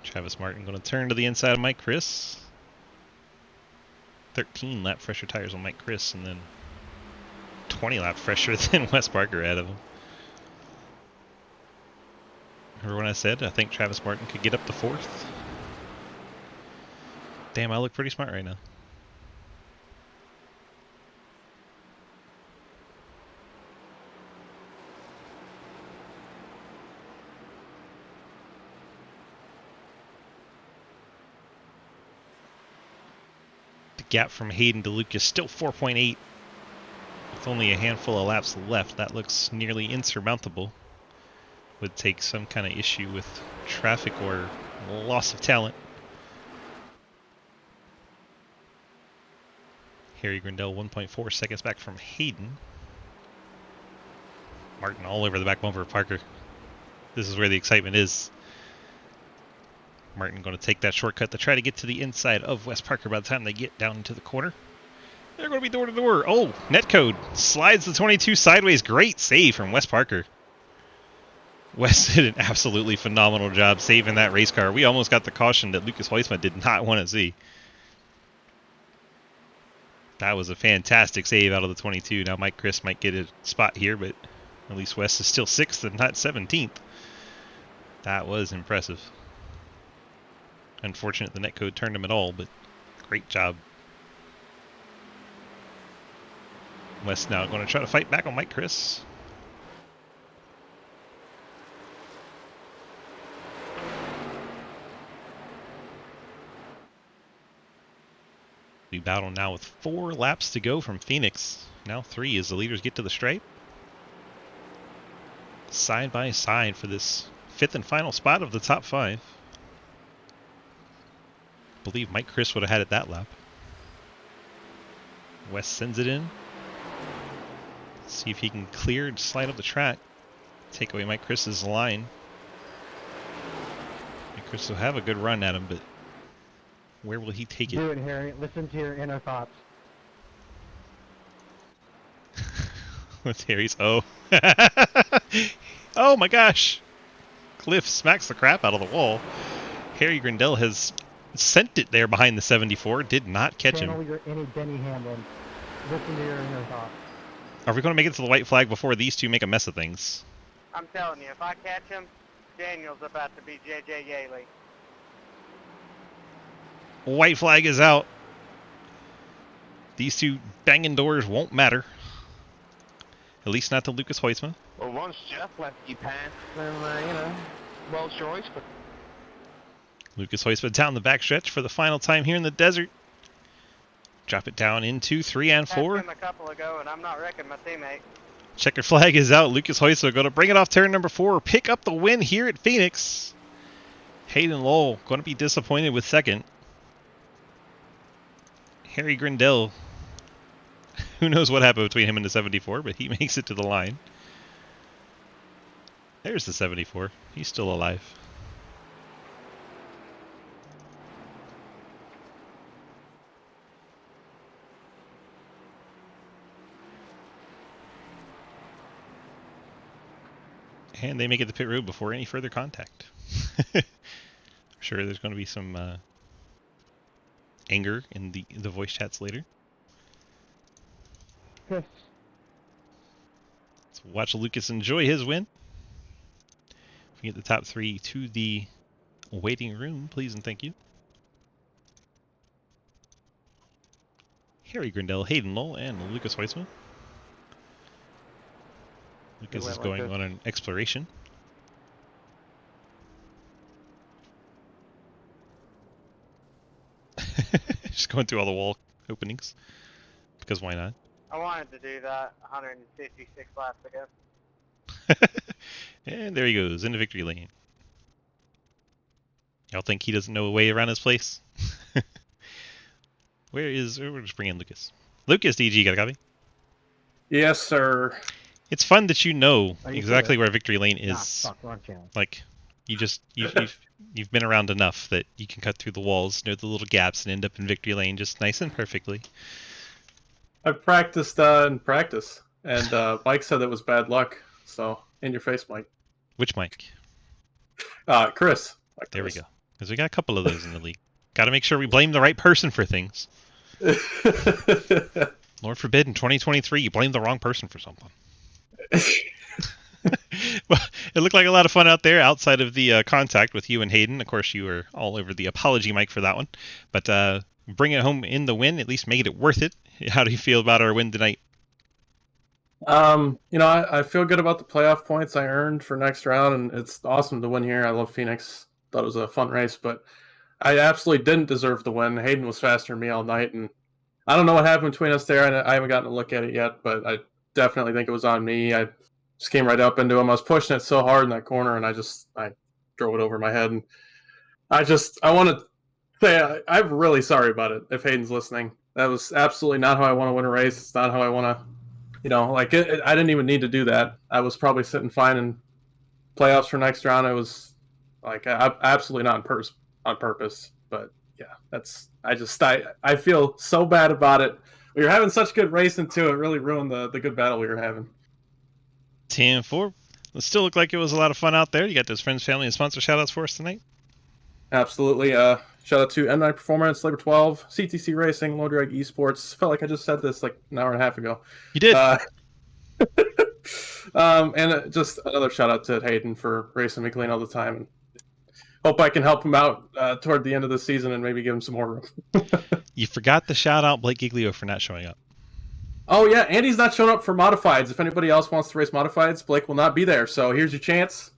Travis Martin going to turn to the inside of Mike Chris. 13 lap fresher tires on Mike Chris, and then 20 lap fresher than Wes Parker ahead of him. Remember when I said I think Travis Martin could get up to 4th? Damn, I look pretty smart right now. The gap from Hayden to Lucas still 4.8. With only a handful of laps left, that looks nearly insurmountable. Would take some kind of issue with traffic or loss of talent. Harry Grindell 1.4 seconds back from Hayden. Martin all over the back bumper of Parker. This is where the excitement is. Martin going to take that shortcut to try to get to the inside of Wes Parker by the time they get down into the corner. They're going to be door to door. Oh, netcode slides the 22 sideways. Great save from Wes Parker. Wes did an absolutely phenomenal job saving that race car. We almost got the caution that Lucas Huisma did not want to see. That was a fantastic save out of the 22. Now Mike Chris might get a spot here, but at least Wes is still 6th and not 17th. That was impressive. Unfortunate the netcode turned him at all, but great job. Wes now going to try to fight back on Mike Chris. We battle now with 4 laps to go from Phoenix. Now 3 as the leaders get to the stripe. Side by side for this 5th and final spot of the top 5. I believe Mike Chris would have had it that lap. Wes sends it in. See if he can clear and slide up the track. Take away Mike Chris's line. Mike Chris will have a good run at him, but where will he take it? Do it, Harry. Listen to your inner thoughts. What's Harry's? Oh. Oh my gosh. Cliff smacks the crap out of the wall. Harry Grindell has sent it there behind the 74. Did not catch Channel him. your inner Denny Hamlin. Listen to your inner thoughts. Are we going to make it to the white flag before these two make a mess of things? I'm telling you, if I catch him, Daniel's about to be J.J. Yaley. White flag is out. These two banging doors won't matter. At least not to Lucas Huisma. Well, once Jeff left you pants, then, you know, well choice, but... Lucas Huisma down the backstretch for the final time here in the desert. Drop it down into 3 and Passed 4. him a couple ago, and I'm not wrecking my teammate. Checker flag is out. Lucas Heusler going to bring it off turn number 4. Pick up the win here at Phoenix. Hayden Lowell going to be disappointed with second. Harry Grindell. Who knows what happened between him and the 74, but he makes it to the line. There's the 74. He's still alive. And they make it to pit road before any further contact. I'm sure there's going to be some anger in the voice chats later. Yes. Let's watch Lucas enjoy his win. We get the top 3 to the waiting room, please and thank you. Harry Grindell, Hayden Lowell, and Lucas Heusler. Lucas is going on an exploration. Just going through all the wall openings. Because why not? I wanted to do that 156 laps ago. And there he goes, into victory lane. Y'all think he doesn't know a way around his place? We'll just bring in Lucas. Lucas, DG, got a copy? Yes, sir. It's fun that you know Are you exactly sure? where victory lane is. Fuck, wrong channel. Like, you've been around enough that you can cut through the walls, know the little gaps, and end up in victory lane just nice and perfectly. I've practiced in practice, and Mike said that was bad luck. So, in your face, Mike. Which Mike? Chris. There we go. Because we got a couple of those in the league. Got to make sure we blame the right person for things. Lord forbid in 2023 you blame the wrong person for something. Well, it looked like a lot of fun out there outside of the contact with you and Hayden. Of course, you were all over the apology mic for that one. But bring it home in the win, at least make it worth it. How do you feel about our win tonight? I feel good about the playoff points I earned for next round, and it's awesome to win here. I love Phoenix. Thought it was a fun race, but I absolutely didn't deserve the win. Hayden was faster than me all night, and I don't know what happened between us there. I haven't gotten to look at it yet, but I definitely think it was on me. I just came right up into him. I was pushing it so hard in that corner, and I drove it over my head. And I want to say I'm really sorry about it if Hayden's listening. That was absolutely not how I want to win a race. It's not how I want to, I didn't even need to do that. I was probably sitting fine in playoffs for next round. I was absolutely not on purpose. But yeah, I feel so bad about it. We were having such good racing too. It really ruined the good battle we were having. 10-4. It still looked like it was a lot of fun out there. You got those friends, family, and sponsor shout-outs for us tonight? Absolutely. Shout out to M9 Performance, Labor 12, CTC Racing, Low Drag Esports. Felt like I just said this like an hour and a half ago. You did. And just another shout out to Hayden for racing me clean all the time. And hope I can help him out toward the end of the season and maybe give him some more room. You forgot to shout out Blake Giglio for not showing up. Oh, yeah. Andy's not showing up for modifieds. If anybody else wants to race modifieds, Blake will not be there. So here's your chance.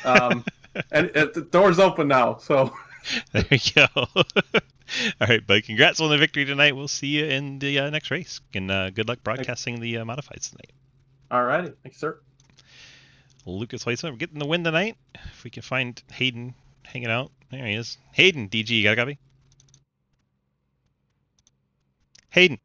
And the door's open now. So there you go. All right, bud. Congrats on the victory tonight. We'll see you in the next race. And good luck broadcasting the modifieds tonight. All righty. Thank you, sir. Lucas Heusler, we're getting the win tonight. If we can find Hayden hanging out. There he is. Hayden, DG, you got a copy? Hayden.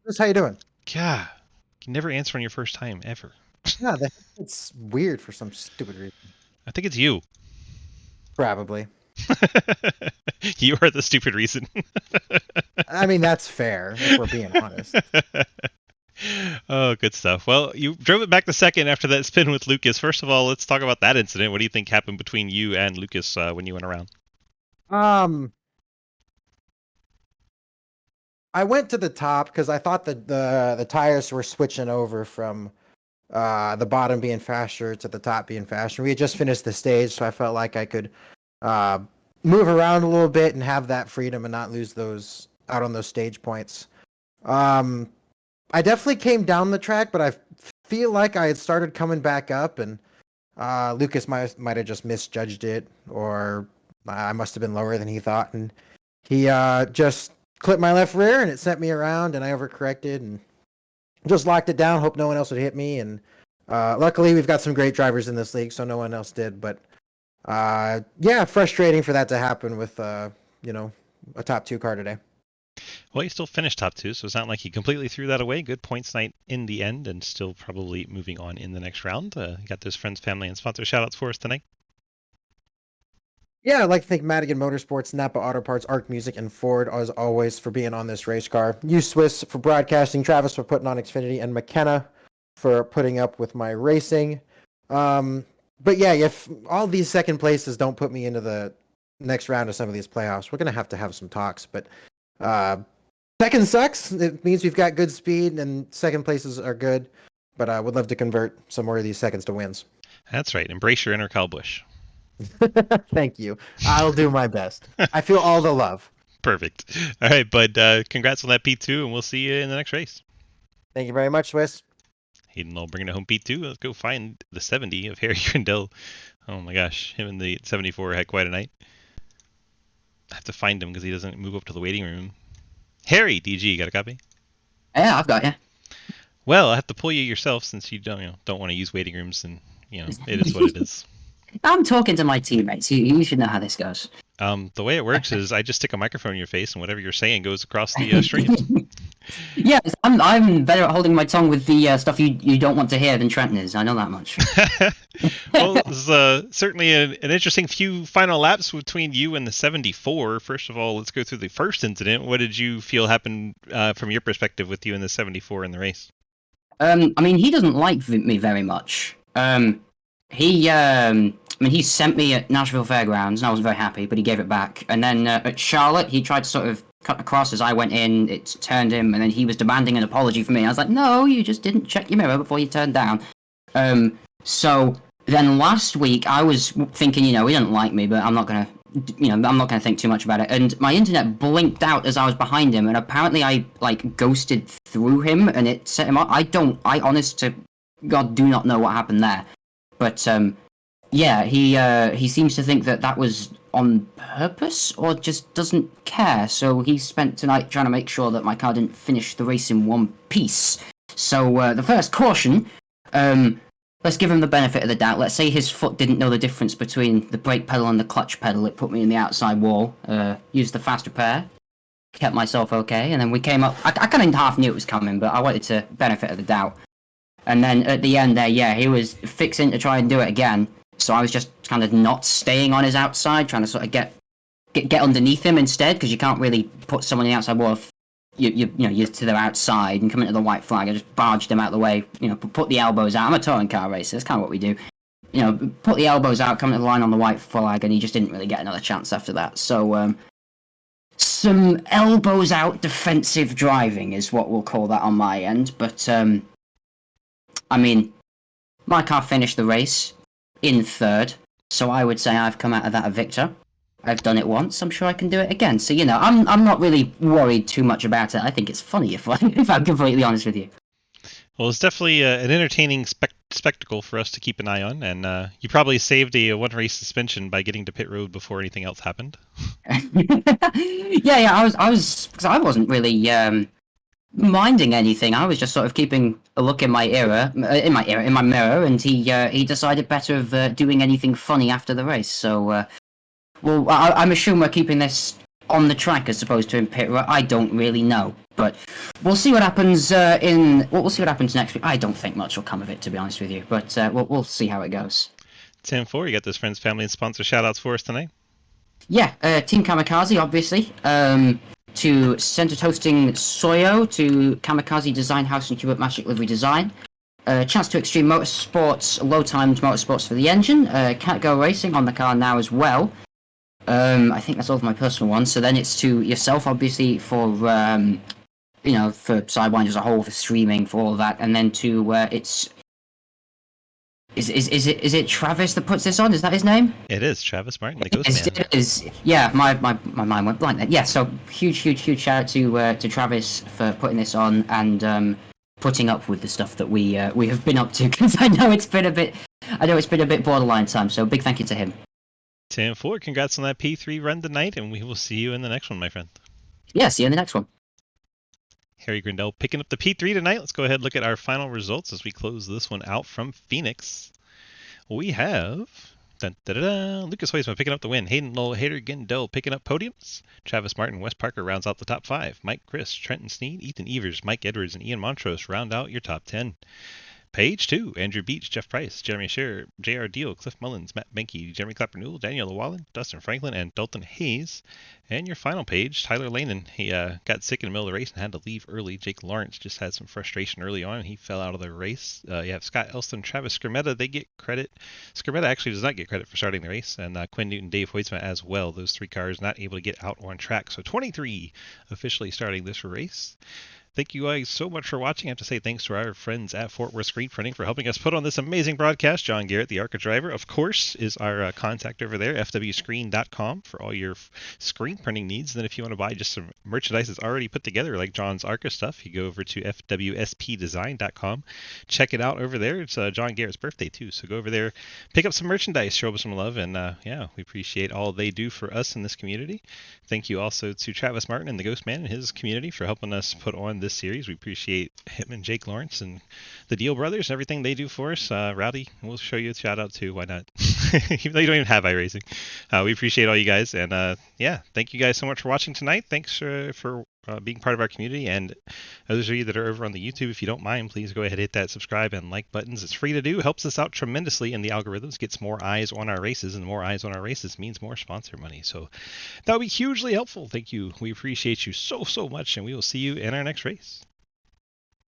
Chris, how you doing? God, you can never answer on your first time, ever. Yeah, it's weird for some stupid reason. I think it's you. Probably. You are the stupid reason. I mean, that's fair, if we're being honest. Oh, good stuff. Well, you drove it back to second after that spin with Lucas. First of all, let's talk about that incident. What do you think happened between you and Lucas when you went around? I went to the top because I thought that the tires were switching over from the bottom being faster to the top being faster. We had just finished the stage, so I felt like I could move around a little bit and have that freedom and not lose those out on those stage points. I definitely came down the track, but I feel like I had started coming back up, and Lucas might have just misjudged it, or I must have been lower than he thought, and he just clipped my left rear, and it sent me around, and I overcorrected and just locked it down. Hope no one else would hit me, and luckily we've got some great drivers in this league, so no one else did. But yeah, frustrating for that to happen with you know, a top 2 car today. Well, you still finished top 2, so it's not like you completely threw that away. Good points night in the end, and still probably moving on in the next round. You got those friends, family, and sponsor shoutouts for us tonight. Yeah, I'd like to thank Madigan Motorsports, Napa Auto Parts, Arc Music, and Ford, as always, for being on this race car. You, Swiss, for broadcasting, Travis for putting on Xfinity, and McKenna for putting up with my racing. But yeah, if all these second places don't put me into the next round of some of these playoffs, we're going to have some talks. But second sucks. It means we've got good speed, and second places are good. But I would love to convert some more of these seconds to wins. That's right. Embrace your inner Kyle Busch. Thank you. I'll do my best. I feel all the love. Perfect. All right, bud. Congrats on that P2, and we'll see you in the next race. Thank you very much, Swiss. Hayden will bring it home P2. Let's go find the 70 of Harry Grindell. Oh my gosh, him and the 74 had quite a night. I have to find him because he doesn't move up to the waiting room. Harry, DG, you got a copy? Yeah, I've got you. Well, I have to pull you yourself since you don't want to use waiting rooms, and it is what it is. I'm talking to my teammates. You should know how this goes. The way it works is I just stick a microphone in your face, and whatever you're saying goes across the stream. Yeah, I'm better at holding my tongue with the stuff you don't want to hear than Trenton is. I know that much. Well, this is certainly an interesting few final laps between you and the 74. First of all, let's go through the first incident. What did you feel happened from your perspective with you and the 74 in the race? I mean, he doesn't like me very much. He sent me at Nashville Fairgrounds, and I was very happy, but he gave it back. And then at Charlotte, he tried to sort of cut across as I went in. It turned him, and then he was demanding an apology from me. I was like, no, you just didn't check your mirror before you turned down. So then last week, I was thinking, he didn't like me, but I'm not gonna think too much about it. And my internet blinked out as I was behind him, and apparently I ghosted through him, and it set him up. I honest to God do not know what happened there. But yeah, he seems to think that was on purpose or just doesn't care. So he spent tonight trying to make sure that my car didn't finish the race in one piece. So the first caution, let's give him the benefit of the doubt. Let's say his foot didn't know the difference between the brake pedal and the clutch pedal. It put me in the outside wall. Used the fast repair, kept myself okay, and then we came up. I kind of half knew it was coming, but I wanted to benefit of the doubt. And then at the end there, yeah, he was fixing to try and do it again. So I was just kind of not staying on his outside, trying to sort of get underneath him instead, because you can't really put someone on the outside wall if you're to their outside and come into the white flag. I just barged him out of the way, put the elbows out. I'm a touring car racer, that's kind of what we do. Put the elbows out, come to the line on the white flag, and he just didn't really get another chance after that. So some elbows out defensive driving is what we'll call that on my end. But I mean, my car finished the race in third, so I would say I've come out of that a victor. I've done it once, I'm sure I can do it again. So, I'm not really worried too much about it. I think it's funny if I'm completely honest with you. Well, it's definitely an entertaining spectacle for us to keep an eye on, and you probably saved a one-race suspension by getting to pit road before anything else happened. Yeah, I was because I wasn't really minding anything. I was just sort of keeping a look in my mirror, and he decided better of doing anything funny after the race. So, well, I'm assuming we're keeping this on the track as opposed to in pit road. I don't really know, but we'll see what happens we'll see what happens next week. I don't think much will come of it, to be honest with you, but we'll see how it goes. 10-4, you got those friends, family, and sponsor shoutouts for us tonight? Yeah, Team Kamikaze, obviously. To Center Toasting Soyo, to Kamikaze Design House and Cubert Magic Livery Design. Chance to Extreme Motorsports, low-timed motorsports for the engine. Can't Go Racing on the car now as well. I think that's all of my personal ones. So then it's to yourself, obviously, for for Sidewinder as a whole, for streaming, for all of that. And then to it's is it Travis that puts this on? Is that his name? It is Travis Martin, the Ghost Man. It is. Yeah, my mind went blank then. Yeah, so huge shout out to Travis for putting this on and putting up with the stuff that we have been up to, because I know it's been a bit borderline time. So big thank you to him. 10-4, congrats on that P3 run tonight, and we will see you in the next one, my friend. Yeah, see you in the next one. Harry Grindell picking up the P3 tonight. Let's go ahead and look at our final results as we close this one out from Phoenix. We have Lucas Huisman picking up the win. Hayden Lowell, Harry Grindell picking up podiums. Travis Martin, Wes Parker rounds out the top 5. Mike Chris, Trenton Sneed, Ethan Evers, Mike Edwards, and Ian Montrose round out your top 10. Page 2, Andrew Beach, Jeff Price, Jeremy Scherer, J.R. Deal, Cliff Mullins, Matt Benke, Jeremy Clapper Newell, Daniel Llewellyn, Dustin Franklin, and Dalton Hayes. And your final page, Tyler Lanen. He got sick in the middle of the race and had to leave early. Jake Lawrence just had some frustration early on. He fell out of the race. You have Scott Elston, Travis Skrmeta. They get credit. Skrmeta actually does not get credit for starting the race. And Quinn Newton, Dave Hoytsma as well. Those 3 cars not able to get out on track. So 23 officially starting this race. Thank you guys so much for watching. I have to say thanks to our friends at Fort Worth Screen Printing for helping us put on this amazing broadcast. John Garrett, the ARCA driver, of course, is our contact over there, fwscreen.com, for all your screen printing needs. And then if you want to buy just some merchandise that's already put together, like John's ARCA stuff, you go over to fwspdesign.com. Check it out over there. It's John Garrett's birthday, too. So go over there, pick up some merchandise, show us some love, and yeah, we appreciate all they do for us in this community. Thank you also to Travis Martin and the Ghost Man and his community for helping us put on this series. We appreciate him and Jake Lawrence and the Deal Brothers and everything they do for us. Rowdy, we'll show you a shout out too. Why not? Even though you don't even have iRacing. We appreciate all you guys. And yeah, thank you guys so much for watching tonight. Thanks for being part of our community. And those of you that are over on the YouTube, if you don't mind, please go ahead and hit that subscribe and like buttons. It's free to do. Helps us out tremendously in the algorithms. Gets more eyes on our races, and more eyes on our races means more sponsor money. So that would be hugely helpful. Thank you. We appreciate you so much, and we will see you in our next race.